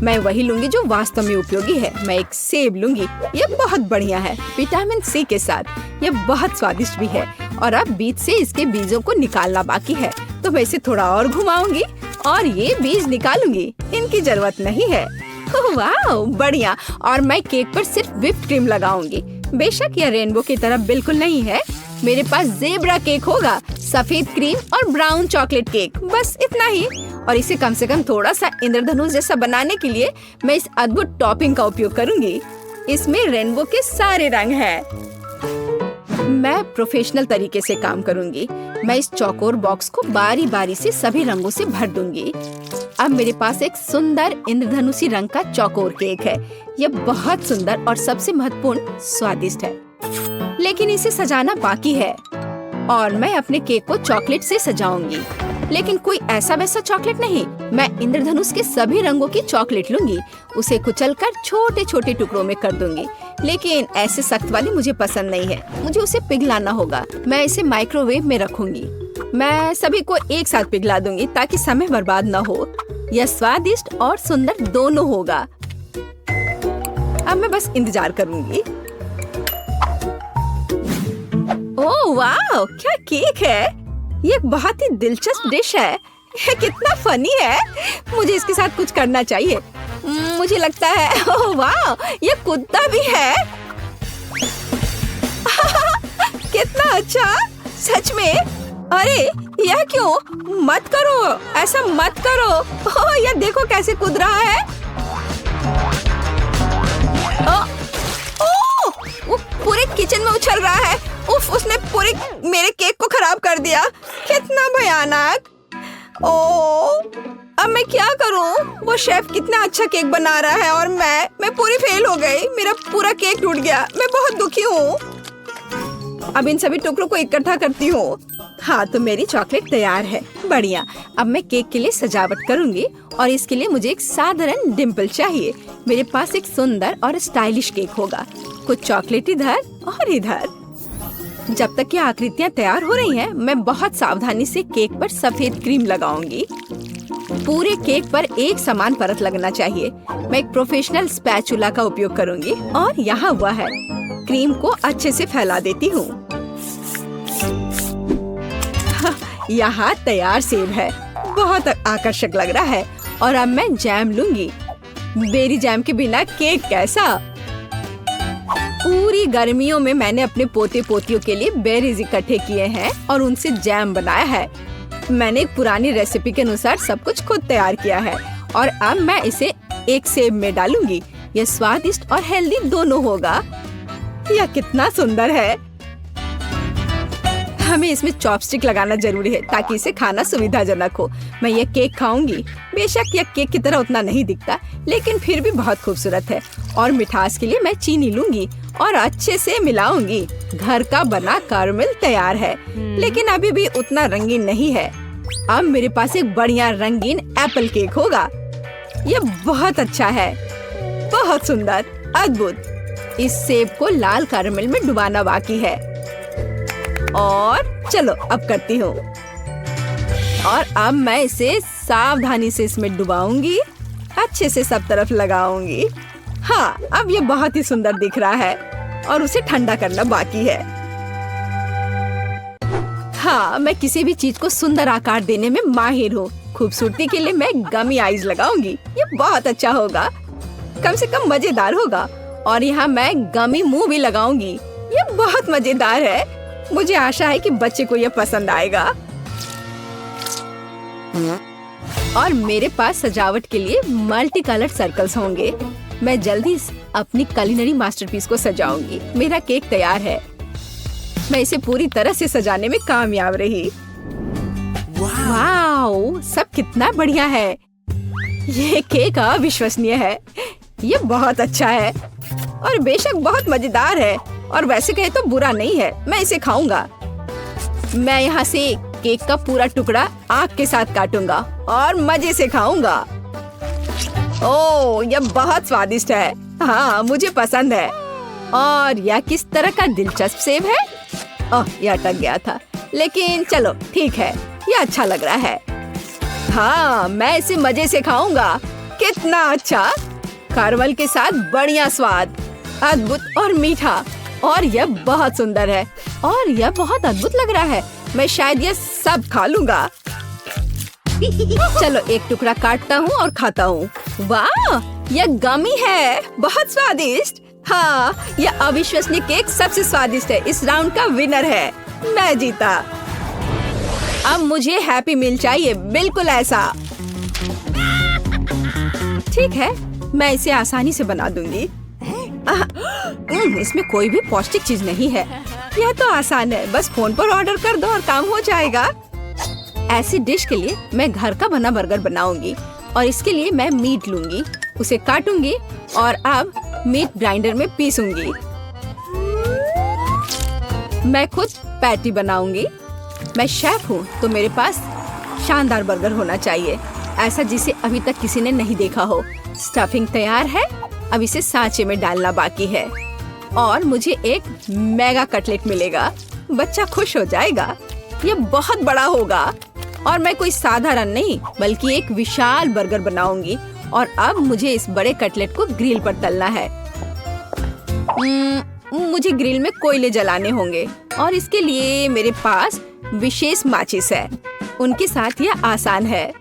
मैं वही लूंगी जो वास्तव में उपयोगी है। मैं एक सेब लूंगी। ये बहुत बढ़िया है, विटामिन सी के साथ। ये बहुत स्वादिष्ट भी है। और अब बीज से इसके बीजों को निकालना बाकी है, तो मैं इसे थोड़ा और घुमाऊंगी और ये बीज निकालूंगी। इनकी जरूरत नहीं है। वाह, बढ़िया। और मैं केक पर सिर्फ व्हिप्ड क्रीम लगाऊंगी। बेशक यह रेनबो की तरह बिल्कुल नहीं है। मेरे पास ज़ेब्रा केक होगा, सफेद क्रीम और ब्राउन चॉकलेट केक, बस इतना ही। और इसे कम से कम थोड़ा सा इंद्रधनुष जैसा बनाने के लिए मैं इस अद्भुत टॉपिंग का उपयोग करूंगी। इसमें रेनबो के सारे रंग हैं। मैं प्रोफेशनल तरीके से काम करूंगी। मैं इस चौकोर बॉक्स को बारी बारी से सभी रंगों से भर दूंगी। अब मेरे पास एक सुंदर इंद्रधनुषी रंग का चौकोर केक है। यह बहुत सुंदर और सबसे महत्वपूर्ण स्वादिष्ट है। लेकिन इसे सजाना बाकी है और मैं अपने केक को चॉकलेट से सजाऊंगी। लेकिन कोई ऐसा वैसा चॉकलेट नहीं। मैं इंद्रधनुष के सभी रंगों की चॉकलेट लूंगी, उसे कुचलकर छोटे छोटे टुकड़ों में कर दूंगी। लेकिन ऐसे सख्त वाली मुझे पसंद नहीं है। मुझे उसे पिघलाना होगा। मैं इसे माइक्रोवेव में रखूंगी। मैं सभी को एक साथ पिघला दूंगी ताकि समय बर्बाद न हो। यह स्वादिष्ट और सुंदर दोनों होगा। अब मैं बस इंतजार करूंगी। ओह वाह, क्या केक है। ये बहुत ही दिलचस्प डिश है। ये कितना फनी है। मुझे इसके साथ कुछ करना चाहिए। मुझे लगता है, ओह वाह, ये कुत्ता भी है। कितना अच्छा, सच में। अरे यह क्यों? मत करो, ऐसा मत करो। ओह, यह देखो कैसे कूद रहा है। वो पूरे किचन में उछल रहा है। उफ, उसने पूरे मेरे केक को खराब कर दिया। कितना भयानक। ओह, अब मैं क्या करूं? वो शेफ कितना अच्छा केक बना रहा है और मैं पूरी फेल हो गई। मेरा पूरा केक टूट गया। मैं बहुत दुखी हूँ। अब इन सभी टुकड़ों को इकट्ठा करती हूँ। हाँ, तो मेरी चॉकलेट तैयार है। बढ़िया। अब मैं केक के लिए सजावट करूंगी और इसके लिए मुझे एक साधारण डिम्पल चाहिए। मेरे पास एक सुंदर और स्टाइलिश केक होगा। कुछ चॉकलेट इधर और इधर। जब तक ये आकृतियाँ तैयार हो रही हैं, मैं बहुत सावधानी से केक पर सफेद क्रीम लगाऊंगी। पूरे केक पर एक समान परत लगना चाहिए। मैं एक प्रोफेशनल स्पैचुला का उपयोग करूंगी और यहाँ हुआ है। क्रीम को अच्छे से फैला देती हूँ। यहाँ तैयार सेब है। बहुत आकर्षक लग रहा है। और अब मैं जैम लूंगी। बेरी जैम के बिना केक कैसा? पूरी गर्मियों में मैंने अपने पोते पोतियों के लिए बेरीज इकट्ठे किए हैं और उनसे जैम बनाया है। मैंने एक पुरानी रेसिपी के अनुसार सब कुछ खुद तैयार किया है और अब मैं इसे एक सेब में डालूंगी। यह स्वादिष्ट और हेल्दी दोनों होगा। यह कितना सुंदर है। हमें इसमें चॉपस्टिक लगाना जरूरी है ताकि इसे खाना सुविधाजनक हो। मैं ये केक खाऊंगी। बेशक यह केक की तरह उतना नहीं दिखता, लेकिन फिर भी बहुत खूबसूरत है। और मिठास के लिए मैं चीनी लूंगी और अच्छे से मिलाऊंगी। घर का बना कैरमेल तैयार है, लेकिन अभी भी उतना रंगीन नहीं है। अब मेरे पास एक बढ़िया रंगीन एप्पल केक होगा। यह बहुत अच्छा है, बहुत सुंदर, अद्भुत। इस सेब को लाल कैरमेल में डुबाना बाकी है और चलो अब करती हूँ। और अब मैं इसे सावधानी से इसमें डुबाऊंगी, अच्छे से सब तरफ लगाऊंगी। हाँ, अब ये बहुत ही सुंदर दिख रहा है और उसे ठंडा करना बाकी है। हाँ, मैं किसी भी चीज को सुंदर आकार देने में माहिर हूँ। खूबसूरती के लिए मैं गमी आईज लगाऊंगी। ये बहुत अच्छा होगा, कम से कम मजेदार होगा। और यहाँ मैं गमी मुंह भी लगाऊंगी। ये बहुत मजेदार है। मुझे आशा है कि बच्चे को यह पसंद आएगा। और मेरे पास सजावट के लिए मल्टी कलर्ड सर्कल्स होंगे। मैं जल्दी अपनी कुलिनरी मास्टरपीस को सजाऊंगी। मेरा केक तैयार है। मैं इसे पूरी तरह से सजाने में कामयाब रही। वाओ, सब कितना बढ़िया है। ये केक अविश्वसनीय है। ये बहुत अच्छा है और बेशक बहुत मजेदार है। और वैसे कहे तो बुरा नहीं है। मैं इसे खाऊंगा। मैं यहाँ से केक का पूरा टुकड़ा आग के साथ काटूंगा और मजे से खाऊंगा। ओह, यह बहुत स्वादिष्ट है। हाँ, मुझे पसंद है। और यह किस तरह का दिलचस्प सेब है। ओह, यह अटक गया था, लेकिन चलो ठीक है, यह अच्छा लग रहा है। हाँ, मैं इसे मजे से खाऊंगा। कितना अच्छा, कैरमेल के साथ बढ़िया स्वाद, अद्भुत और मीठा। और यह बहुत सुंदर है और यह बहुत अद्भुत लग रहा है। मैं शायद यह सब खा लूंगा। चलो एक टुकड़ा काटता हूँ और खाता हूँ। वाह, यह गमी है, बहुत स्वादिष्ट। हाँ, यह अविश्वसनीय केक सबसे स्वादिष्ट है। इस राउंड का विनर है। मैं जीता। अब मुझे हैप्पी मील चाहिए, बिल्कुल ऐसा। ठीक है, मैं इसे आसानी से बना दूंगी। इसमें कोई भी पौष्टिक चीज नहीं है। यह तो आसान है, बस फोन पर ऑर्डर कर दो और काम हो जाएगा। ऐसी डिश के लिए मैं घर का बना बर्गर बनाऊंगी और इसके लिए मैं मीट लूंगी, उसे काटूंगी और अब मीट ग्राइंडर में पीसूंगी। मैं खुद पैटी बनाऊंगी। मैं शेफ हूँ तो मेरे पास शानदार बर्गर होना चाहिए, ऐसा जिसे अभी तक किसी ने नहीं देखा हो। स्टफिंग तैयार है, अब इसे सांचे में डालना बाकी है और मुझे एक मेगा कटलेट मिलेगा। बच्चा खुश हो जाएगा। ये बहुत बड़ा होगा और मैं कोई साधारण नहीं बल्कि एक विशाल बर्गर बनाऊंगी। और अब मुझे इस बड़े कटलेट को ग्रिल पर तलना है। मुझे ग्रिल में कोयले जलाने होंगे और इसके लिए मेरे पास विशेष माचिस है। उनके साथ यह आसान है।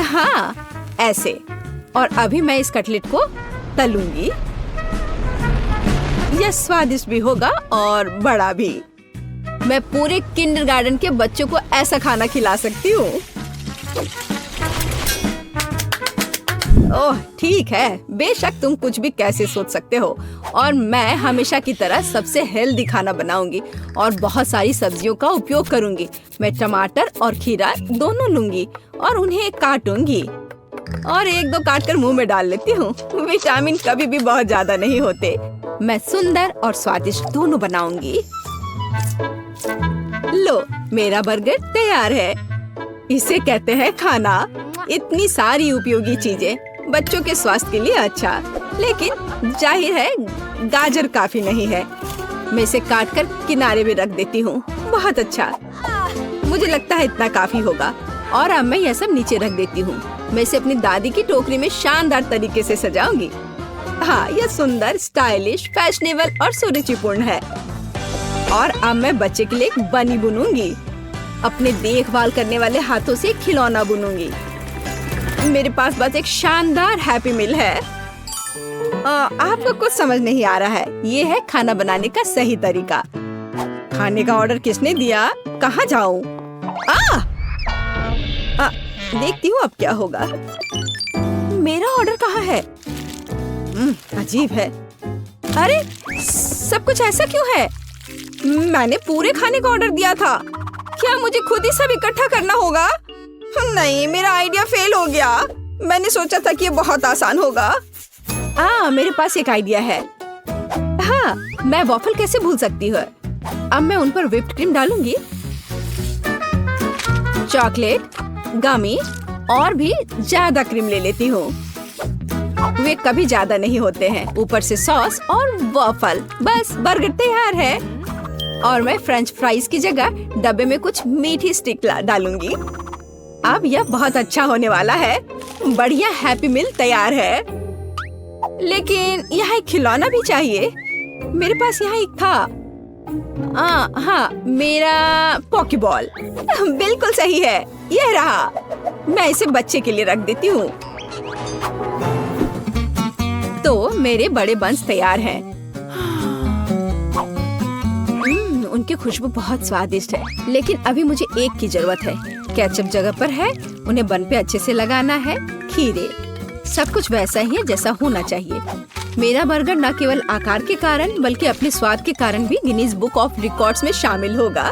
हाँ, ऐसे। और अभी मैं इस कटलेट को तलूंगी। यह स्वादिष्ट भी होगा और बड़ा भी। मैं पूरे किंडरगार्टन के बच्चों को ऐसा खाना खिला सकती हूँ। ओह, ठीक है, बेशक तुम कुछ भी कैसे सोच सकते हो। और मैं हमेशा की तरह सबसे हेल्दी खाना बनाऊंगी और बहुत सारी सब्जियों का उपयोग करूंगी। मैं टमाटर और खीरा दोनों लूंगी और उन्हें काटूंगी और एक दो काट कर मुंह में डाल लेती हूँ। विटामिन कभी भी बहुत ज्यादा नहीं होते। मैं सुंदर और स्वादिष्ट दोनों बनाऊंगी। लो, मेरा बर्गर तैयार है। इसे कहते हैं खाना। इतनी सारी उपयोगी चीजें, बच्चों के स्वास्थ्य के लिए अच्छा, लेकिन जाहिर है गाजर काफी नहीं है। मैं इसे काट कर किनारे में रख देती हूँ। बहुत अच्छा, मुझे लगता है इतना काफी होगा। और अब मैं यह सब नीचे रख देती हूँ। मैं इसे अपनी दादी की टोकरी में शानदार तरीके से सजाऊंगी। हाँ, यह सुंदर, स्टाइलिश, फैशनेबल और सुरुचिपूर्ण है। और अब मैं बच्चे के लिए एक बनी बुनूंगी। अपने देखभाल करने वाले हाथों से खिलौना बुनूंगी। मेरे पास बस एक शानदार हैप्पी मील है। आपको कुछ समझ नहीं आ रहा है। ये है खाना बनाने का सही तरीका। खाने का ऑर्डर किसने दिया? कहाँ जाऊँ? देखती हूँ अब क्या होगा। मेरा ऑर्डर कहाँ है? अजीब है। अरे सब कुछ ऐसा क्यों है? मैंने पूरे खाने का ऑर्डर दिया था। क्या मुझे खुद ही सब इकट्ठा करना होगा? नहीं, मेरा आइडिया फेल हो गया। मैंने सोचा था कि ये बहुत आसान होगा। मेरे पास एक आइडिया है। हाँ, मैं वॉफल कैसे भूल सकती हूँ। अब मैं उन पर व्हिप्ड क्रीम डालूंगी, चॉकलेट, गमी और भी ज्यादा क्रीम ले लेती हूँ। वे कभी ज्यादा नहीं होते हैं। ऊपर से सॉस और वॉफल। बस बर्गर तैयार है। और मैं फ्रेंच फ्राइज की जगह डब्बे में कुछ मीठी स्टिक डालूंगी। अब यह बहुत अच्छा होने वाला है। बढ़िया हैप्पी मील तैयार है। लेकिन यहाँ एक खिलौना भी चाहिए। मेरे पास यहाँ एक था। हाँ, मेरा पॉकीबॉल। बिल्कुल सही है, यह रहा। मैं इसे बच्चे के लिए रख देती हूँ। तो मेरे बड़े बंस तैयार हैं। उनकी खुशबू बहुत स्वादिष्ट है। लेकिन अभी मुझे एक की जरूरत है। केचप जगह पर है, उन्हें बन पे अच्छे से लगाना है। खीरे, सब कुछ वैसा ही है जैसा होना चाहिए। मेरा बर्गर न केवल आकार के कारण बल्कि अपने स्वाद के कारण भी गिनीज बुक ऑफ रिकॉर्ड्स में शामिल होगा।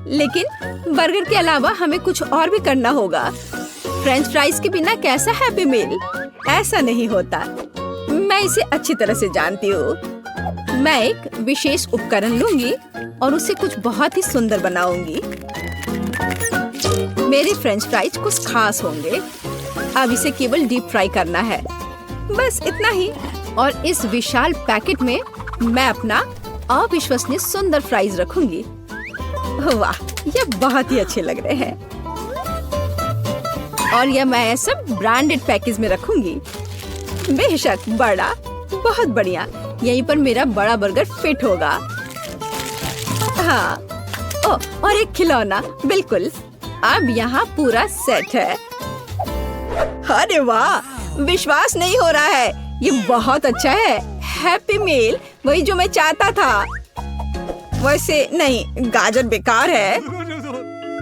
लेकिन बर्गर के अलावा हमें कुछ और भी करना होगा। फ्रेंच फ्राइज के बिना कैसा हैप्पी मील? ऐसा नहीं होता। मैं इसे अच्छी तरह से जानती हूँ। मैं एक विशेष उपकरण लूंगी और उसे कुछ बहुत ही सुंदर बनाऊंगी। मेरे फ्रेंच फ्राइज कुछ खास होंगे। अब इसे केवल डीप फ्राई करना है, बस इतना ही। और इस विशाल पैकेट में मैं अपना अविश्वसनीय सुंदर फ्राइज रखूंगी। वाह, ये बहुत ही अच्छे लग रहे हैं। और यह मैं सब ब्रांडेड पैकेज में रखूंगी। बेशक बड़ा, बहुत बढ़िया। यहीं पर मेरा बड़ा बर्गर फिट होगा। हाँ, और एक खिलौना। बिल्कुल, अब यहाँ पूरा सेट है। अरे वाह, विश्वास नहीं हो रहा है। ये बहुत अच्छा है। हैप्पी मील, वही जो मैं चाहता था। वैसे नहीं, गाजर बेकार है।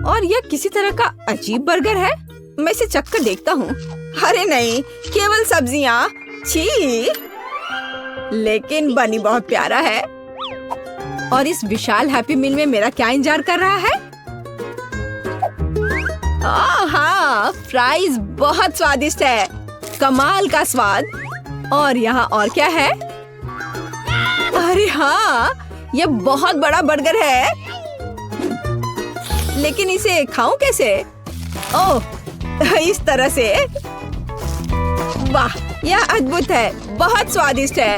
और यह किसी तरह का अजीब बर्गर है। मैं इसे चखकर देखता हूँ। अरे नहीं, केवल सब्जियाँ। छी। लेकिन बनी बहुत प्यारा है। और इस विशाल हैप्पी मील में मेरा क्या इंतजार कर रहा है? हाँ, फ्राइज बहुत स्वादिष्ट है। कमाल का स्वाद। और यहाँ और क्या है? अरे हाँ, ये बहुत बड़ा बर्गर है। लेकिन इसे खाऊं कैसे? ओह, इस तरह से। वाह, यह अद्भुत है। बहुत स्वादिष्ट है।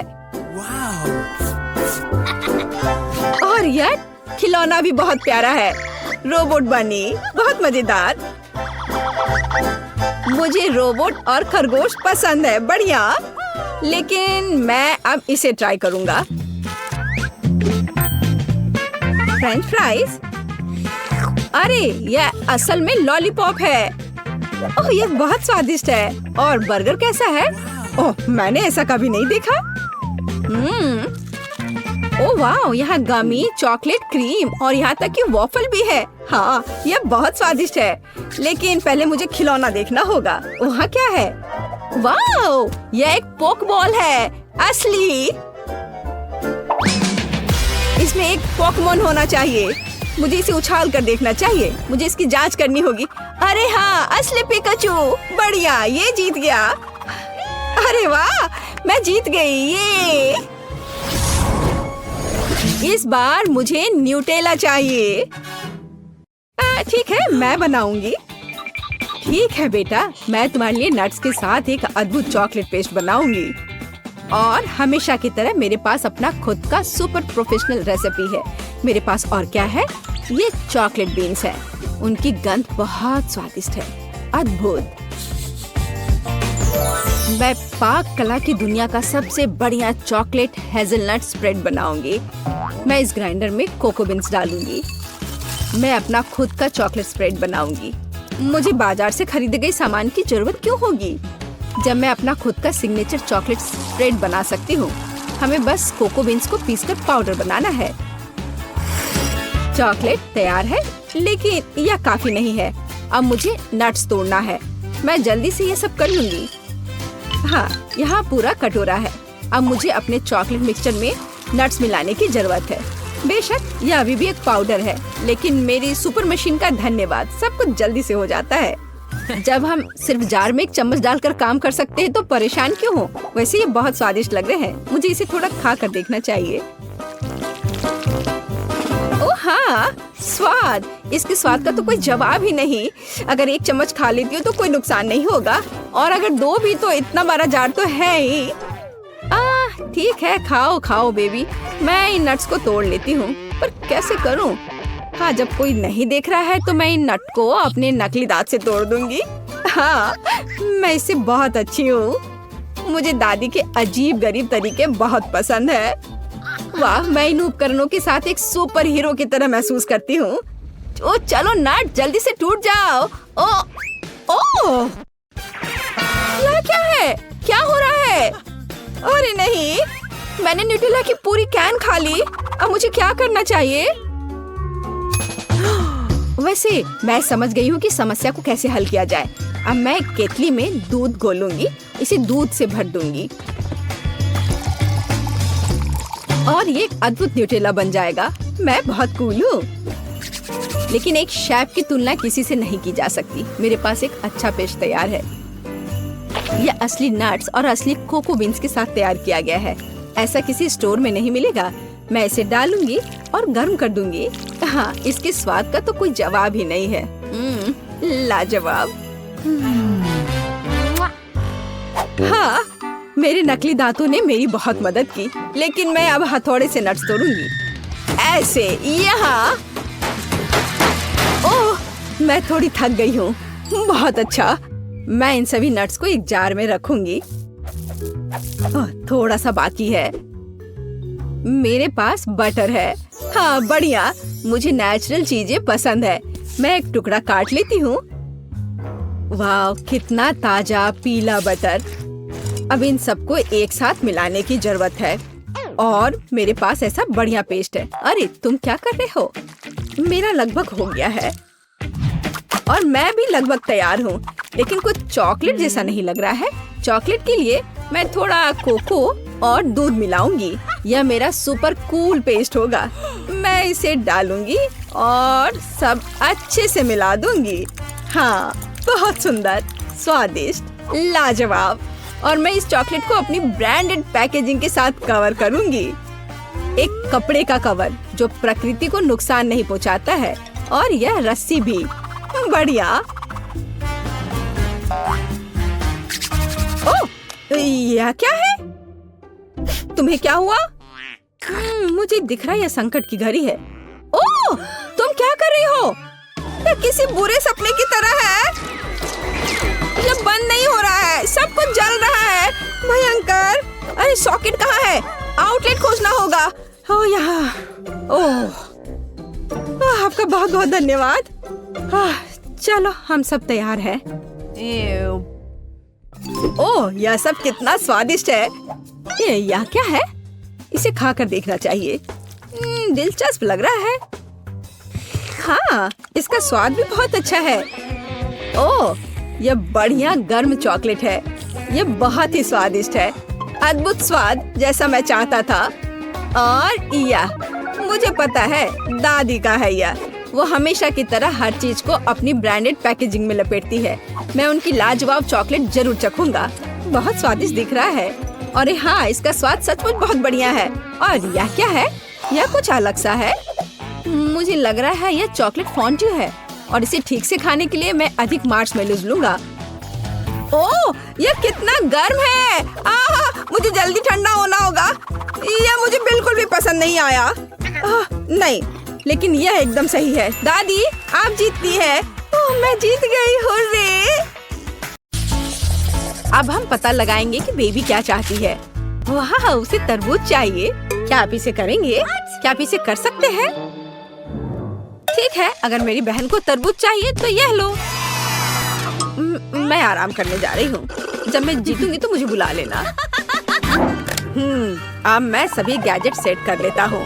और यह खिलौना भी बहुत प्यारा है। रोबोट बनी, बहुत मजेदार। मुझे रोबोट और खरगोश पसंद है। बढ़िया। लेकिन मैं अब इसे ट्राई करूंगा। French fries. अरे यह असल में लॉलीपॉप है। ओह, यह बहुत स्वादिष्ट है। और बर्गर कैसा है? ओह, मैंने ऐसा कभी नहीं देखा। ओह वाह, यहाँ गमी, चॉकलेट, क्रीम और यहाँ तक कि वॉफल भी है। हाँ, यह बहुत स्वादिष्ट है। लेकिन पहले मुझे खिलौना देखना होगा। वहाँ क्या है? वाह, यह एक पोक बॉल है। असली। इसमें एक पोकेमॉन होना चाहिए। मुझे इसे उछाल कर देखना चाहिए। मुझे इसकी जांच करनी होगी। अरे हाँ, असली पिकाचू। बढ़िया, ये जीत गया। अरे वाह, मैं जीत गई। ये इस बार मुझे न्यूटेला चाहिए। ठीक है, मैं बनाऊंगी। ठीक है बेटा, मैं तुम्हारे लिए नट्स के साथ एक अद्भुत चॉकलेट पेस्ट बनाऊंगी। और हमेशा की तरह मेरे पास अपना खुद का सुपर प्रोफेशनल रेसिपी है। मेरे पास और क्या है? ये चॉकलेट बीन्स है। उनकी गंध बहुत स्वादिष्ट है। अद्भुत। मैं पाक कला की दुनिया का सबसे बढ़िया चॉकलेट हेजलनट स्प्रेड बनाऊंगी। मैं इस ग्राइंडर में कोको बीन्स डालूंगी। मैं अपना खुद का चॉकलेट स्प्रेड बनाऊंगी। मुझे बाजार से खरीदे गए सामान की जरूरत क्यों होगी जब मैं अपना खुद का सिग्नेचर चॉकलेट स्प्रेड बना सकती हूँ। हमें बस कोको बीन्स को पीसकर पाउडर बनाना है। चॉकलेट तैयार है, लेकिन यह काफी नहीं है। अब मुझे नट्स तोड़ना है। मैं जल्दी से ये सब कर लूंगी। हाँ, यहाँ पूरा कटोरा है। अब मुझे अपने चॉकलेट मिक्सचर में नट्स मिलाने की जरूरत है। बेशक यह अभी भी एक पाउडर है, लेकिन मेरी सुपर मशीन का धन्यवाद, सब कुछ जल्दी से हो जाता है। जब हम सिर्फ जार में एक चम्मच डालकर काम कर सकते हैं तो परेशान क्यों हो? वैसे ये बहुत स्वादिष्ट लग रहे हैं। मुझे इसे थोड़ा खा कर देखना चाहिए। ओह हाँ, स्वाद! इसके स्वाद का तो कोई जवाब ही नहीं। अगर एक चम्मच खा लेती हो तो कोई नुकसान नहीं होगा, और अगर 2 भी तो इतना बड़ा जार तो है ही। ठीक है, खाओ खाओ बेबी। मैं इन नट्स को तोड़ लेती हूँ, पर कैसे करूँ? हाँ, जब कोई नहीं देख रहा है तो मैं इन नट को अपने नकली दांत से तोड़ दूंगी। हाँ, मैं इससे बहुत अच्छी हूँ। मुझे दादी के अजीब गरीब तरीके बहुत पसंद है। वाह, मैं इन उपकरणों के साथ एक सुपर हीरो की तरह महसूस करती हूँ। ओ चलो नट, जल्दी से टूट जाओ। ओ यह क्या है? क्या हो रहा है? अरे नहीं, मैंने न्यूटेला की पूरी कैन खा ली। अब मुझे क्या करना चाहिए? वैसे मैं समझ गई हूँ कि समस्या को कैसे हल किया जाए। अब मैं केतली में दूध घोलूंगी, इसे दूध से भर दूंगी और ये एक अद्भुत न्यूटेला बन जाएगा। मैं बहुत कूल हूँ, लेकिन एक शेफ की तुलना किसी से नहीं की जा सकती। मेरे पास एक अच्छा पेस्ट तैयार है। यह असली नट्स और असली कोको बीन्स के साथ तैयार किया गया है। ऐसा किसी स्टोर में नहीं मिलेगा। मैं इसे डालूंगी और गर्म कर दूंगी। हाँ, इसके स्वाद का तो कोई जवाब ही नहीं है। लाजवाब। हाँ, मेरे नकली दांतों ने मेरी बहुत मदद की, लेकिन मैं अब हथौड़े से नट्स तोड़ूंगी। ऐसे यहाँ। ओह, मैं थोड़ी थक गई हूँ। बहुत अच्छा। मैं इन सभी नट्स को एक जार में रखूंगी। थोड़ा सा बाकी है। मेरे पास बटर है। हाँ, बढ़िया। मुझे नेचुरल चीजें पसंद है। मैं एक टुकड़ा काट लेती हूँ। वाह, कितना ताजा पीला बटर। अब इन सबको एक साथ मिलाने की जरूरत है, और मेरे पास ऐसा बढ़िया पेस्ट है। अरे तुम क्या कर रहे हो? मेरा लगभग हो गया है और मैं भी लगभग तैयार हूँ, लेकिन कुछ चॉकलेट जैसा नहीं लग रहा है। चॉकलेट के लिए मैं थोड़ा कोको और दूध मिलाऊंगी। यह मेरा सुपर कूल पेस्ट होगा। मैं इसे डालूंगी और सब अच्छे से मिला दूंगी। हाँ, बहुत सुंदर, स्वादिष्ट, लाजवाब। और मैं इस चॉकलेट को अपनी ब्रांडेड पैकेजिंग के साथ कवर करूंगी। एक कपड़े का कवर जो प्रकृति को नुकसान नहीं पहुंचाता है, और यह रस्सी भी। बढ़िया। ओह, यह क्या है? तुम्हें क्या हुआ? मुझे दिख रहा है यह संकट की घड़ी है। ओह, तुम क्या कर रही हो? यह किसी बुरे सपने की तरह है। यह बंद नहीं हो रहा है, सब कुछ जल रहा है। भयंकर। अरे सॉकेट कहाँ है? आउटलेट खोजना होगा। ओह, यहाँ। ओह, आपका बहुत बहुत धन्यवाद। चलो, हम सब तैयार हैं। ओह, यह सब कितना स्वादिष्ट है। यह क्या है? इसे खाकर देखना चाहिए। दिलचस्प लग रहा है। हाँ, इसका स्वाद भी बहुत अच्छा है। ओह, यह बढ़िया गर्म चॉकलेट है। यह बहुत ही स्वादिष्ट है। अद्भुत स्वाद, जैसा मैं चाहता था। और यह मुझे पता है, दादी का है यह। वो हमेशा की तरह हर चीज को अपनी ब्रांडेड पैकेजिंग में लपेटती है। मैं उनकी लाजवाब चॉकलेट जरूर चखूंगा। बहुत स्वादिष्ट दिख रहा है। और हाँ, इसका स्वाद सचमुच बहुत बढ़िया है। और यह क्या है? यह कुछ अलग सा है। मुझे लग रहा है यह चॉकलेट फॉन्ड्यू है, और इसे ठीक से खाने के लिए मैं अधिक मार्शमेलोज लूंगा। ओह, यह कितना गर्म है। मुझे जल्दी ठंडा होना होगा। यह मुझे बिल्कुल भी पसंद नहीं आया। नहीं, लेकिन यह एकदम सही है। दादी, आप जीतती है। मैं जीत गई। हुर्रे! अब हम पता लगाएंगे कि बेबी क्या चाहती है। वाह, उसे तरबूज चाहिए। क्या आप इसे करेंगे? क्या आप इसे कर सकते हैं? ठीक है, अगर मेरी बहन को तरबूज चाहिए तो यह लो। मैं आराम करने जा रही हूँ। जब मैं जीतूंगी तो मुझे बुला लेना। अब मैं सभी गैजेट सेट कर लेता हूँ।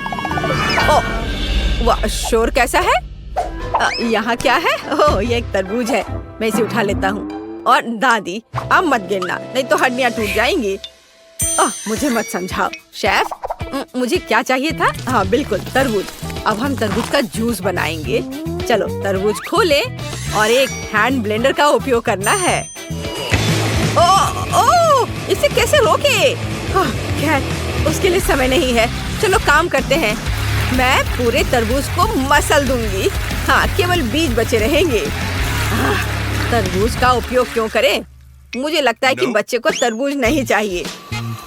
ओह, वाह, शोर कैसा है? यहाँ क्या है? ओह, ये एक तरबूज है। मैं इसे उठा लेता हूँ। और दादी, अब मत गिरना, नहीं तो हड्डियाँ टूट जाएंगी। मुझे मत समझाओ। शेफ, मुझे क्या चाहिए था? हाँ बिल्कुल, तरबूज। अब हम तरबूज का जूस बनाएंगे। चलो तरबूज खोले और एक हैंड ब्लेंडर का उपयोग करना है। ओह, इसे कैसे रोके? खैर, उसके लिए समय नहीं है। चलो काम करते हैं। मैं पूरे तरबूज को मसल दूंगी। हाँ, केवल बीज बचे रहेंगे। तरबूज का उपयोग क्यों करें? मुझे लगता है कि बच्चे को तरबूज नहीं चाहिए।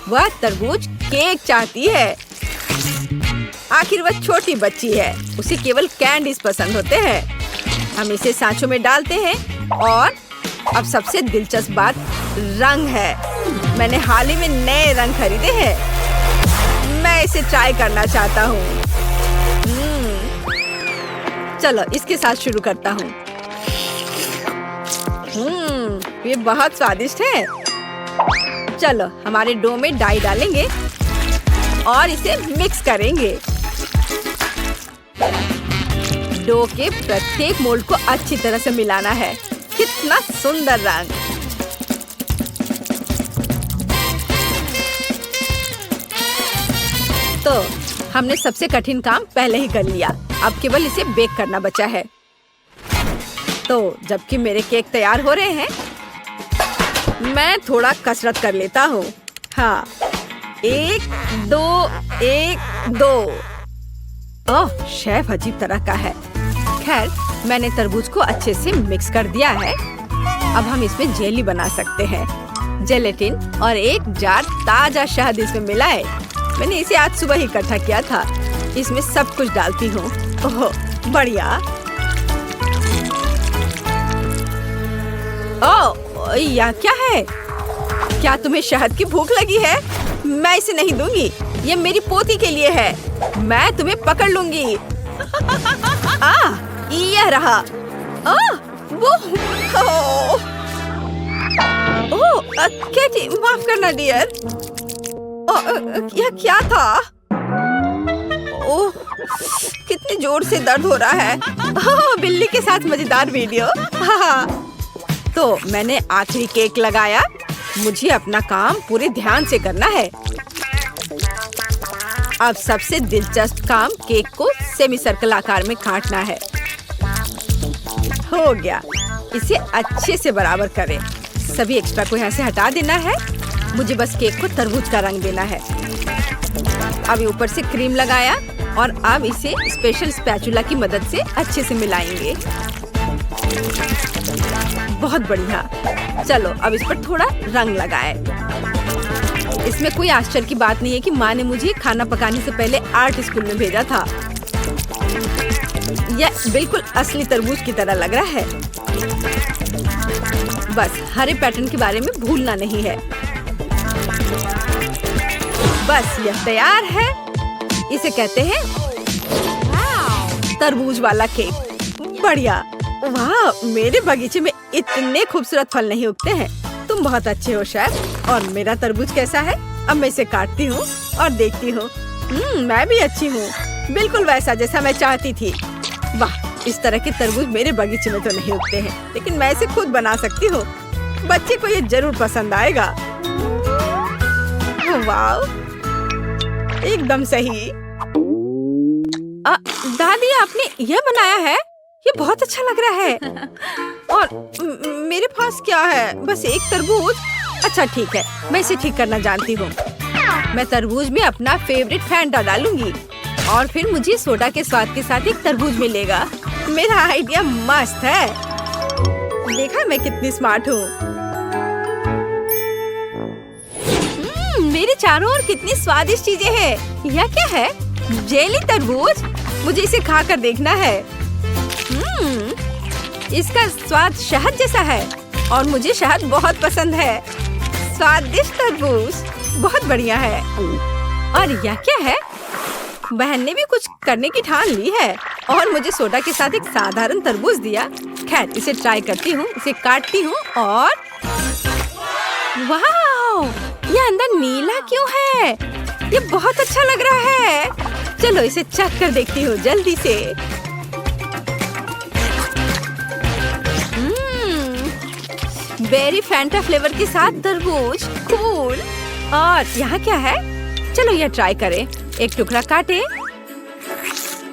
वह तरबूज केक चाहती है। आखिर वह छोटी बच्ची है, उसे केवल कैंडीज पसंद होते हैं। हम इसे सांचों में डालते हैं और अब सबसे दिलचस्प बात रंग है। मैंने हाल ही में नए रंग खरीदे हैं। मैं इसे ट्राई करना चाहता हूँ। चलो इसके साथ शुरू करता हूँ। ये बहुत स्वादिष्ट है। चलो हमारे डो में डाई डालेंगे और इसे मिक्स करेंगे। डो के प्रत्येक मोल्ड को अच्छी तरह से मिलाना है। कितना सुंदर रंग। तो हमने सबसे कठिन काम पहले ही कर लिया। अब केवल इसे बेक करना बचा है। तो जबकि मेरे केक तैयार हो रहे हैं, मैं थोड़ा कसरत कर लेता हूँ। हाँ, 1 2 1 2। ओह, शेफ अजीब तरह का है। खैर, मैंने तरबूज को अच्छे से मिक्स कर दिया है। अब हम इसमें जेली बना सकते हैं। जेलेटिन और एक जार ताजा शहद इसमें मिलाए। मैंने इसे आज सुबह ही इकट्ठा किया था। इसमें सब कुछ डालती हूँ। ओह, बढ़िया। ओह, यह क्या है? क्या तुम्हें शहद की भूख लगी है? मैं इसे नहीं दूंगी। ये मेरी पोती के लिए है। मैं तुम्हें पकड़ लूंगी। यह रहा। केटी, माफ करना डियर। यह क्या था? ओह, कितने जोर से दर्द हो रहा है। बिल्ली के साथ मजेदार वीडियो। तो मैंने आखिरी केक लगाया। मुझे अपना काम पूरे ध्यान से करना है। अब सबसे दिलचस्प काम केक को सेमी सर्कल आकार में काटना है। हो गया। इसे अच्छे से बराबर करें। सभी एक्स्ट्रा को यहाँ से हटा देना है। मुझे बस केक को तरबूज का रंग देना है। अब ऊपर से क्रीम लगाया और अब इसे स्पेशल स्पैचुला की मदद से अच्छे से मिलाएंगे। बहुत बढ़िया। चलो अब इस पर थोड़ा रंग लगाए। इसमें कोई आश्चर्य की बात नहीं है कि माँ ने मुझे खाना पकाने से पहले आर्ट स्कूल में भेजा था। यह बिल्कुल असली तरबूज की तरह लग रहा है। बस हरे पैटर्न के बारे में भूलना नहीं है। बस यह तैयार है। इसे कहते हैं तरबूज वाला केक। बढ़िया। वाह, मेरे बगीचे में इतने खूबसूरत फल नहीं उगते हैं। तुम बहुत अच्छे हो शेफ। और मेरा तरबूज कैसा है? अब मैं इसे काटती हूँ और देखती हूँ। मैं भी अच्छी हूँ, बिल्कुल वैसा जैसा मैं चाहती थी। वाह, इस तरह के तरबूज मेरे बगीचे में तो नहीं उगते हैं, लेकिन मैं इसे खुद बना सकती हूँ। बच्चे को ये जरूर पसंद आएगा। वाह, एकदम सही। दादी, आपने यह बनाया है? ये बहुत अच्छा लग रहा है। और मेरे पास क्या है? बस एक तरबूज। अच्छा ठीक है, मैं इसे ठीक करना जानती हूँ। मैं तरबूज में अपना फेवरेट फैंटा डालूंगी और फिर मुझे सोडा के स्वाद के साथ एक तरबूज मिलेगा। मेरा आइडिया मस्त है। देखा मैं कितनी स्मार्ट हूँ। मेरे चारों ओर कितनी स्वादिष्ट चीजें हैं। यह क्या है? जेली तरबूज। मुझे इसे खा कर देखना है। इसका स्वाद शहद जैसा है और मुझे शहद बहुत पसंद है। स्वादिष्ट तरबूज बहुत बढ़िया है। और यह क्या है? बहन ने भी कुछ करने की ठान ली है और मुझे सोडा के साथ एक साधारण तरबूज दिया। खैर इसे ट्राई करती हूँ, इसे काटती हूँ और वाह, ये अंदर नीला क्यों है? ये बहुत अच्छा लग रहा है। चलो इसे चख कर देखती हूँ जल्दी से। बेरी फैंटा फ्लेवर के साथ तरबूज, कूल। और यहाँ क्या है? चलो यह ट्राई करें। एक टुकड़ा काटे।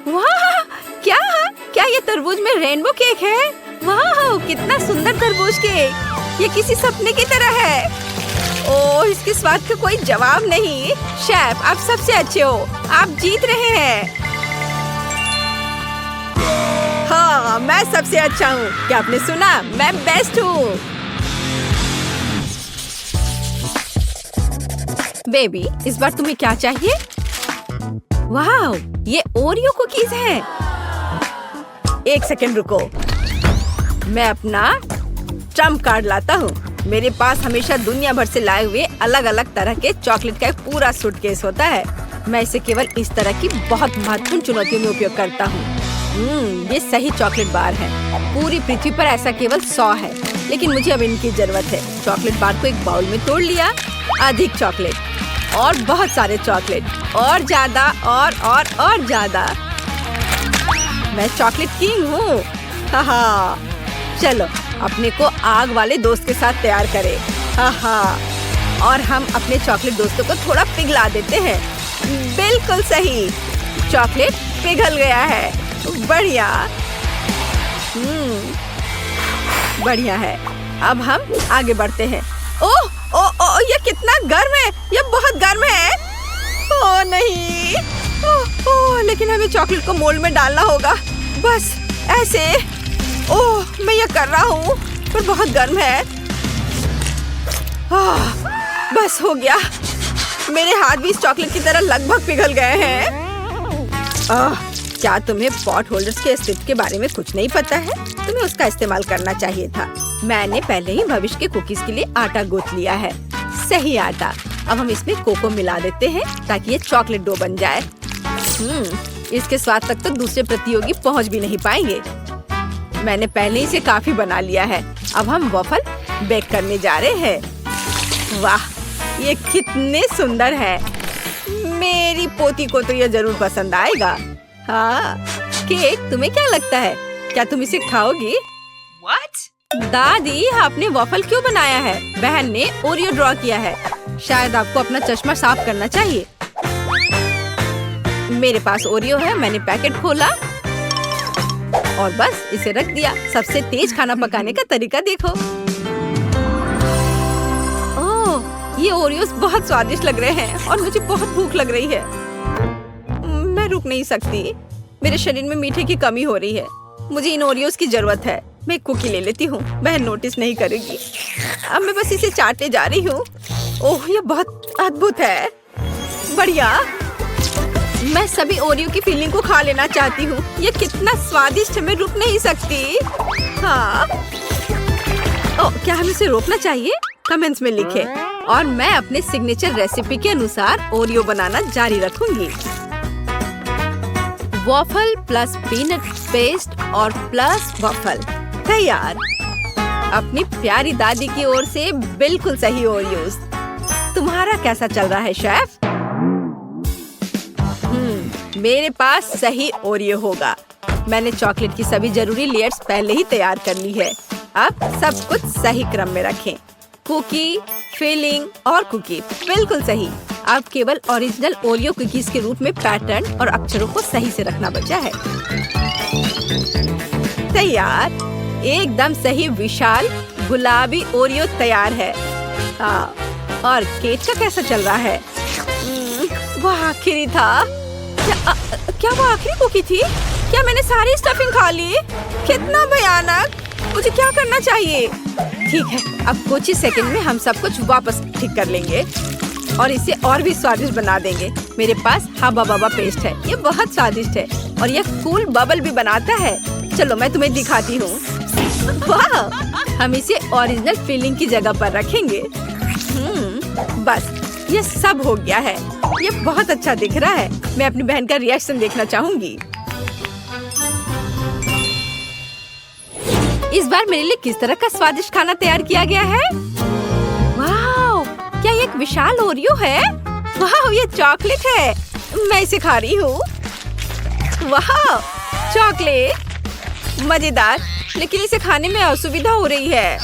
वाह, क्या ये तरबूज में रेनबो केक है? वाह, कितना सुंदर तरबूज केक। ये किसी सपने की तरह है। ओह, इसके स्वाद का कोई जवाब नहीं। शेफ, आप सबसे अच्छे हो। आप जीत रहे हैं। हाँ, मैं सबसे अच्छा हूँ। क्या आपने सुना? मैं बेस्ट हूँ। बेबी, इस बार तुम्हें क्या चाहिए? वाह, ये ओरियो कुकीज हैं। एक सेकंड रुको, मैं अपना ट्रम्प कार्ड लाता हूँ। मेरे पास हमेशा दुनिया भर से लाए हुए अलग अलग तरह के चॉकलेट का एक पूरा सूटकेस होता है। मैं इसे केवल इस तरह की बहुत महत्वपूर्ण चुनौतियों में उपयोग करता हूँ। ये सही चॉकलेट बार है। पूरी पृथ्वी पर ऐसा केवल 100 है, लेकिन मुझे अब इनकी जरूरत है। चॉकलेट बार को एक बाउल में तोड़ लिया। अधिक चॉकलेट और बहुत सारे चॉकलेट, और ज्यादा और ज्यादा। मैं चॉकलेट किंग हूँ। हाँ, चलो अपने को आग वाले दोस्त के साथ तैयार करें। हाँ, और हम अपने चॉकलेट दोस्तों को थोड़ा पिघला देते हैं। बिल्कुल सही, चॉकलेट पिघल गया है। बढ़िया। बढ़िया है। अब हम आगे बढ़ते हैं। ओह, ये कितना गर्म है। ये बहुत गर्म है। ओह नहीं। लेकिन हमें चॉकलेट को मोल्ड में डालना होगा। बस ऐसे। ओह, मैं ये कर रहा हूँ, पर बहुत गर्म है। बस हो गया। मेरे हाथ भी इस चॉकलेट की तरह लगभग पिघल गए हैं। क्या तुम्हें पॉट होल्डर्स के अस्तित्व के बारे में कुछ नहीं पता है? तुम्हें उसका इस्तेमाल करना चाहिए था। मैंने पहले ही भविष्य के कुकीज के लिए आटा गूंथ लिया है। सही आटा। अब हम इसमें कोको मिला देते हैं ताकि ये चॉकलेट डो बन जाए। इसके स्वाद तक तो दूसरे प्रतियोगी पहुंच भी नहीं पाएंगे। मैंने पहले ही इसे काफी बना लिया है। अब हम वॉफल बेक करने जा रहे हैं। वाह, ये कितने सुंदर है। मेरी पोती को तो ये जरूर पसंद आएगा। हाँ, केक, तुम्हें क्या लगता है? क्या तुम इसे खाओगी? What? दादी, आपने वॉफल क्यों बनाया है? बहन ने ओरियो ड्रॉ किया है। शायद आपको अपना चश्मा साफ करना चाहिए। मेरे पास ओरियो है। मैंने पैकेट खोला और बस इसे रख दिया। सबसे तेज खाना पकाने का तरीका देखो। ओह, ये ओरियोस बहुत स्वादिष्ट लग रहे हैं और मुझे बहुत भूख लग रही है। मैं रुक नहीं सकती। मेरे शरीर में मीठे की कमी हो रही है। मुझे इन ओरियोस की जरूरत है। मैं एक कुकी ले लेती हूँ। बहन नोटिस नहीं करेगी। अब मैं बस इसे चाटने जा रही हूँ। ओह, ये बहुत अद्भुत है। बढ़िया। मैं सभी ओरियो की फीलिंग को खा लेना चाहती हूँ। ये कितना स्वादिष्ट है, मैं रुक नहीं सकती। हाँ। ओह, क्या हमें इसे रोकना चाहिए? कमेंट्स में लिखें। और मैं अपने सिग्नेचर रेसिपी के अनुसार ओरियो बनाना जारी रखूंगी। वॉफल प्लस पीनट पेस्ट और प्लस वॉफल तैयार। अपनी प्यारी दादी की ओर से बिल्कुल सही ओरियोस। तुम्हारा कैसा चल रहा है शेफ? मेरे पास सही ओरियो होगा। मैंने चॉकलेट की सभी जरूरी लेयर्स पहले ही तैयार कर ली है। अब सब कुछ सही क्रम में रखें। कुकी, फिलिंग और कुकी बिल्कुल सही। अब केवल ओरिजिनल ओरियो कुकीज के रूप में पैटर्न और अक्षरों को सही से रखना बचा है। तैयार। एकदम सही विशाल गुलाबी ओरियो तैयार है। हाँ, और केक का कैसा चल रहा है? वह आखिरी था। क्या वो आखिरी कुकी थी? क्या मैंने सारी स्टफिंग खा ली? कितना भयानक। मुझे क्या करना चाहिए? ठीक है, अब कुछ ही सेकंड में हम सब कुछ वापस ठीक कर लेंगे और इसे और भी स्वादिष्ट बना देंगे। मेरे पास हाबा बाबा पेस्ट है। ये बहुत स्वादिष्ट है और ये कूल बबल भी बनाता है। चलो मैं तुम्हें दिखाती हूँ। वाह, हम इसे ओरिजिनल फिलिंग की जगह पर रखेंगे। बस ये सब हो गया है। ये बहुत अच्छा दिख रहा है। मैं अपनी बहन का रिएक्शन देखना चाहूंगी। इस बार मेरे लिए किस तरह का स्वादिष्ट खाना तैयार किया गया है? वाह, क्या ये एक विशाल ओरियो है? वाह, ये चॉकलेट है। मैं इसे खा रही हूँ। वाह, चॉकलेट मजेदार, लेकिन इसे खाने में असुविधा हो रही है।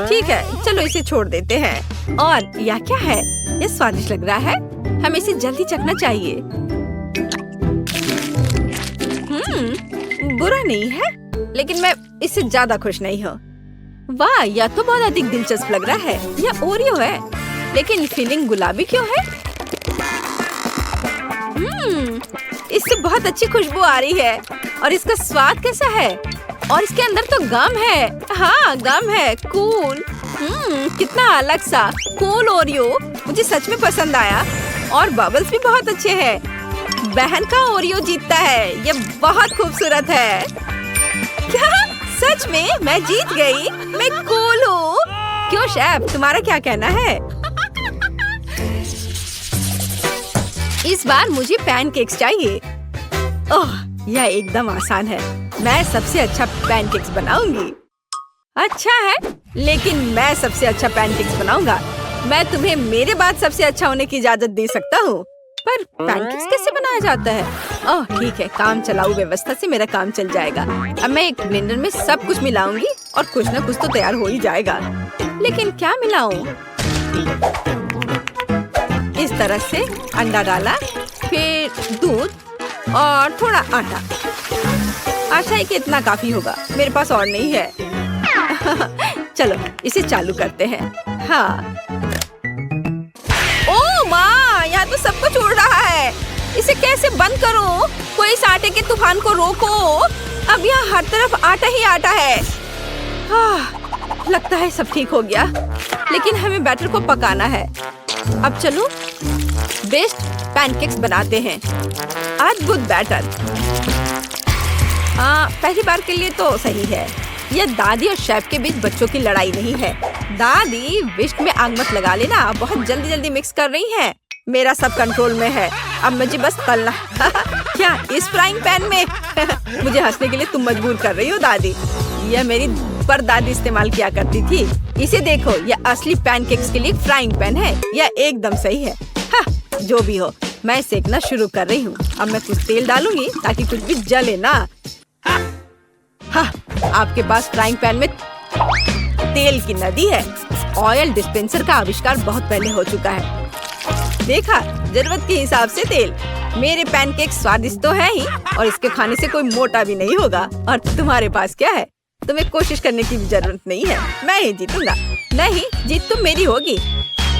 ठीक है, चलो इसे छोड़ देते हैं। और यह क्या है? ये स्वादिष्ट लग रहा है। हमें इसे जल्दी चखना चाहिए। बुरा नहीं है, लेकिन मैं इससे ज्यादा खुश नहीं हूँ। वाह, यह तो बहुत अधिक दिलचस्प लग रहा है। यह ओरियो है, लेकिन फीलिंग गुलाबी क्यों है? इससे बहुत अच्छी खुशबू आ रही है। और इसका स्वाद कैसा है? और इसके अंदर तो गम है। हाँ, गम है। कूल। कितना अलग सा कूल ओरियो। मुझे सच में पसंद आया। और बबल्स भी बहुत अच्छे हैं। बहन का ओरियो जीतता है। ये बहुत खूबसूरत है। क्या सच में मैं जीत गई? मैं कूल हूँ। क्यों शेफ, तुम्हारा क्या कहना है? इस बार मुझे पैनकेक्स चाहिए। ओह, यह एकदम आसान है। मैं सबसे अच्छा पैनकेक्स बनाऊंगी। अच्छा है, लेकिन मैं सबसे अच्छा पैनकेक्स बनाऊंगा। मैं तुम्हें मेरे बाद सबसे अच्छा होने की इजाजत दे सकता हूँ। पर पैनकेक्स कैसे बनाया जाता है? ओह ठीक है, काम चलाऊ व्यवस्था से मेरा काम चल जाएगा। अब मैं एक ब्लेंडर में सब कुछ मिलाऊंगी और कुछ न कुछ तो तैयार हो ही जाएगा। लेकिन क्या मिलाऊं? इस तरह से अंडा डाला, फिर दूध और थोड़ा आटा। आशा है कि इतना काफी होगा। मेरे पास और नहीं है। चलो इसे चालू करते हैं। हाँ। ओह माँ, यहाँ तो सब कुछ उड़ रहा है। इसे कैसे बंद करूं? कोई इस आटे के तूफान को रोको। अब यहाँ हर तरफ आटा ही आटा है। लगता है सब ठीक हो गया, लेकिन हमें बैटर को पकाना है। अब चलो बेस्ट पैनकेक्स बनाते हैं। अद्भुत बैटर। पहली बार के लिए तो सही है। यह दादी और शेफ के बीच बच्चों की लड़ाई नहीं है। दादी, विस्क में आग मत लगा लेना। आप बहुत जल्दी जल्दी मिक्स कर रही हैं। मेरा सब कंट्रोल में है। अब मुझे बस तलना। क्या इस फ्राइंग पैन में? मुझे हंसने के लिए तुम मजबूर कर रही हो दादी। यह मेरी परदादी इस्तेमाल किया करती थी। इसे देखो, यह असली पैनकेक्स के लिए फ्राइंग पैन है। यह एकदम सही है। जो भी हो, मैं सेकना शुरू कर रही हूँ। अब मैं कुछ तेल डालूंगी ताकि कुछ भी जले ना। आपके पास फ्राइंग पैन में तेल की नदी है। ऑयल डिस्पेंसर का आविष्कार बहुत पहले हो चुका है। देखा, जरूरत के हिसाब से तेल। मेरे पैनकेक स्वादिष्ट तो है ही, और इसके खाने से कोई मोटा भी नहीं होगा। और तुम्हारे पास क्या है? तुम्हें कोशिश करने की जरूरत नहीं है। मैं ही जीतूंगा। नहीं, जीत तुम मेरी होगी।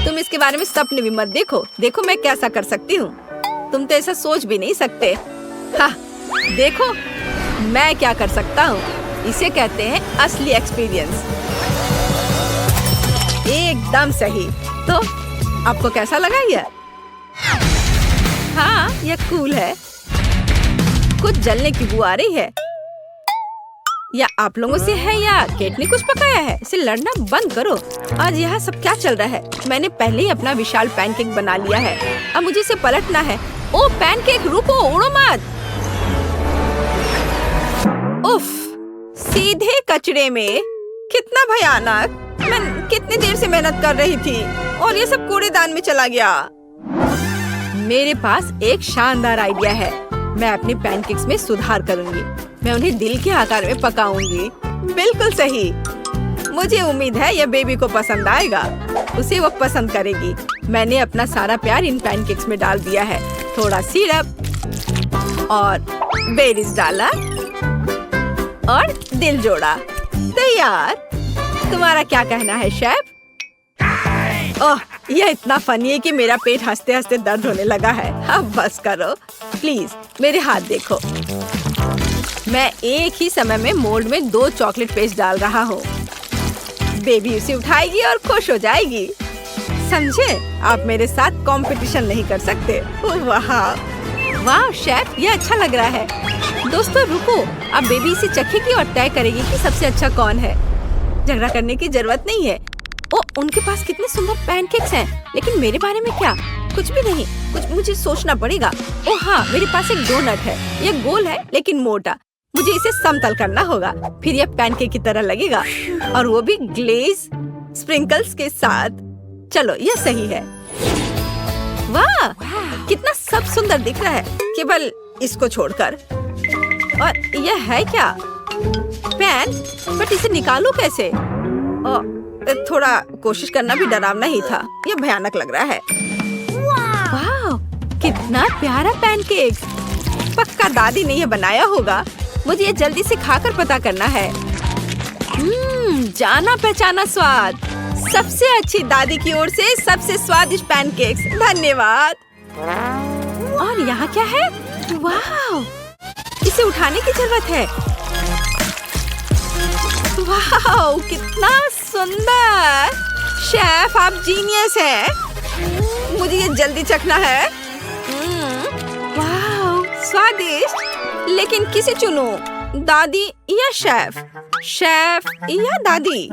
तुम इसके बारे में सपने भी मत देखो। देखो मैं कैसा कर सकती हूँ। तुम तो ऐसा सोच भी नहीं सकते। देखो मैं क्या कर सकता हूँ। इसे कहते हैं असली एक्सपीरियंस। एकदम सही। तो आपको कैसा लगा यह? हाँ, यह कूल है। कुछ जलने की बू आ रही है। या आप लोगों से है या केट ने कुछ पकाया है? इसे लड़ना बंद करो। आज यहाँ सब क्या चल रहा है? मैंने पहले ही अपना विशाल पैनकेक बना लिया है। अब मुझे इसे पलटना है। ओ पैनकेक, रुको, उड़ो मत। उफ, सीधे कचरे में। कितना भयानक। मैं कितनी देर से मेहनत कर रही थी और ये सब कूड़ेदान में चला गया। मेरे पास एक शानदार आइडिया है। मैं अपने पैनकेक्स में सुधार करूंगी। मैं उन्हें दिल के आकार में पकाऊंगी। बिल्कुल सही। मुझे उम्मीद है यह बेबी को पसंद आएगा। उसे वो पसंद करेगी। मैंने अपना सारा प्यार इन पैनकेक्स में डाल दिया है। थोड़ा सिरप और बेरीज डाला और दिल जोड़ा। तैयार। तुम्हारा क्या कहना है शेफ? ओह, यह इतना फनी है कि मेरा पेट हंसते हंसते दर्द होने लगा है। अब बस करो प्लीज। मेरे हाथ देखो। मैं एक ही समय में मोल्ड में 2 चॉकलेट पेस्ट डाल रहा हूँ। बेबी उसे उठाएगी और खुश हो जाएगी। समझे? आप मेरे साथ कंपटीशन नहीं कर सकते। वाह वाह शेफ, ये अच्छा लग रहा है। दोस्तों रुको, अब बेबी इसे चखेगी और तय करेगी कि सबसे अच्छा कौन है। झगड़ा करने की जरूरत नहीं है। ओ, उनके पास कितने सुंदर पैनकेक्स हैं, लेकिन मेरे बारे में क्या? कुछ भी नहीं। कुछ मुझे सोचना पड़ेगा। ओ हाँ, मेरे पास एक डोनट है। यह गोल है लेकिन मोटा। मुझे इसे समतल करना होगा, फिर यह पैनकेक की तरह लगेगा और वो भी ग्लेज स्प्रिंकल्स के साथ। चलो यह सही है। वाह, कितना सब सुंदर दिख रहा है, केवल इसको छोड़कर। और यह है क्या? पैन, बट इसे निकालूं कैसे? थोड़ा कोशिश करना भी डरावना ही था। यह भयानक लग रहा है। वाह, कितना प्यारा पैनकेक। पक्का दादी ने यह बनाया होगा। मुझे ये जल्दी से खाकर पता करना है। जाना पहचाना स्वाद। सबसे अच्छी दादी की ओर से सबसे स्वादिष्ट पैनकेक्स। धन्यवाद। और यहाँ क्या है? वाह, इसे उठाने की जरूरत है। वाह, कितना सुंदर। शेफ, आप जीनियस हैं। मुझे ये जल्दी चखना है। वाह, स्वादिष्ट। लेकिन किसे चुनूं? दादी या शेफ? शेफ या दादी?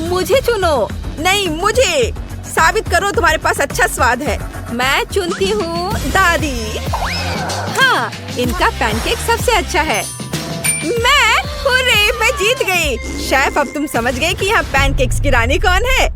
मुझे चुनो। नहीं, मुझे। साबित करो तुम्हारे पास अच्छा स्वाद है। मैं चुनती हूँ दादी। हाँ, इनका पैनकेक सबसे अच्छा है। मैं जीत गई। शेफ, अब तुम समझ गए कि यहाँ पैनकेक्स की रानी कौन है?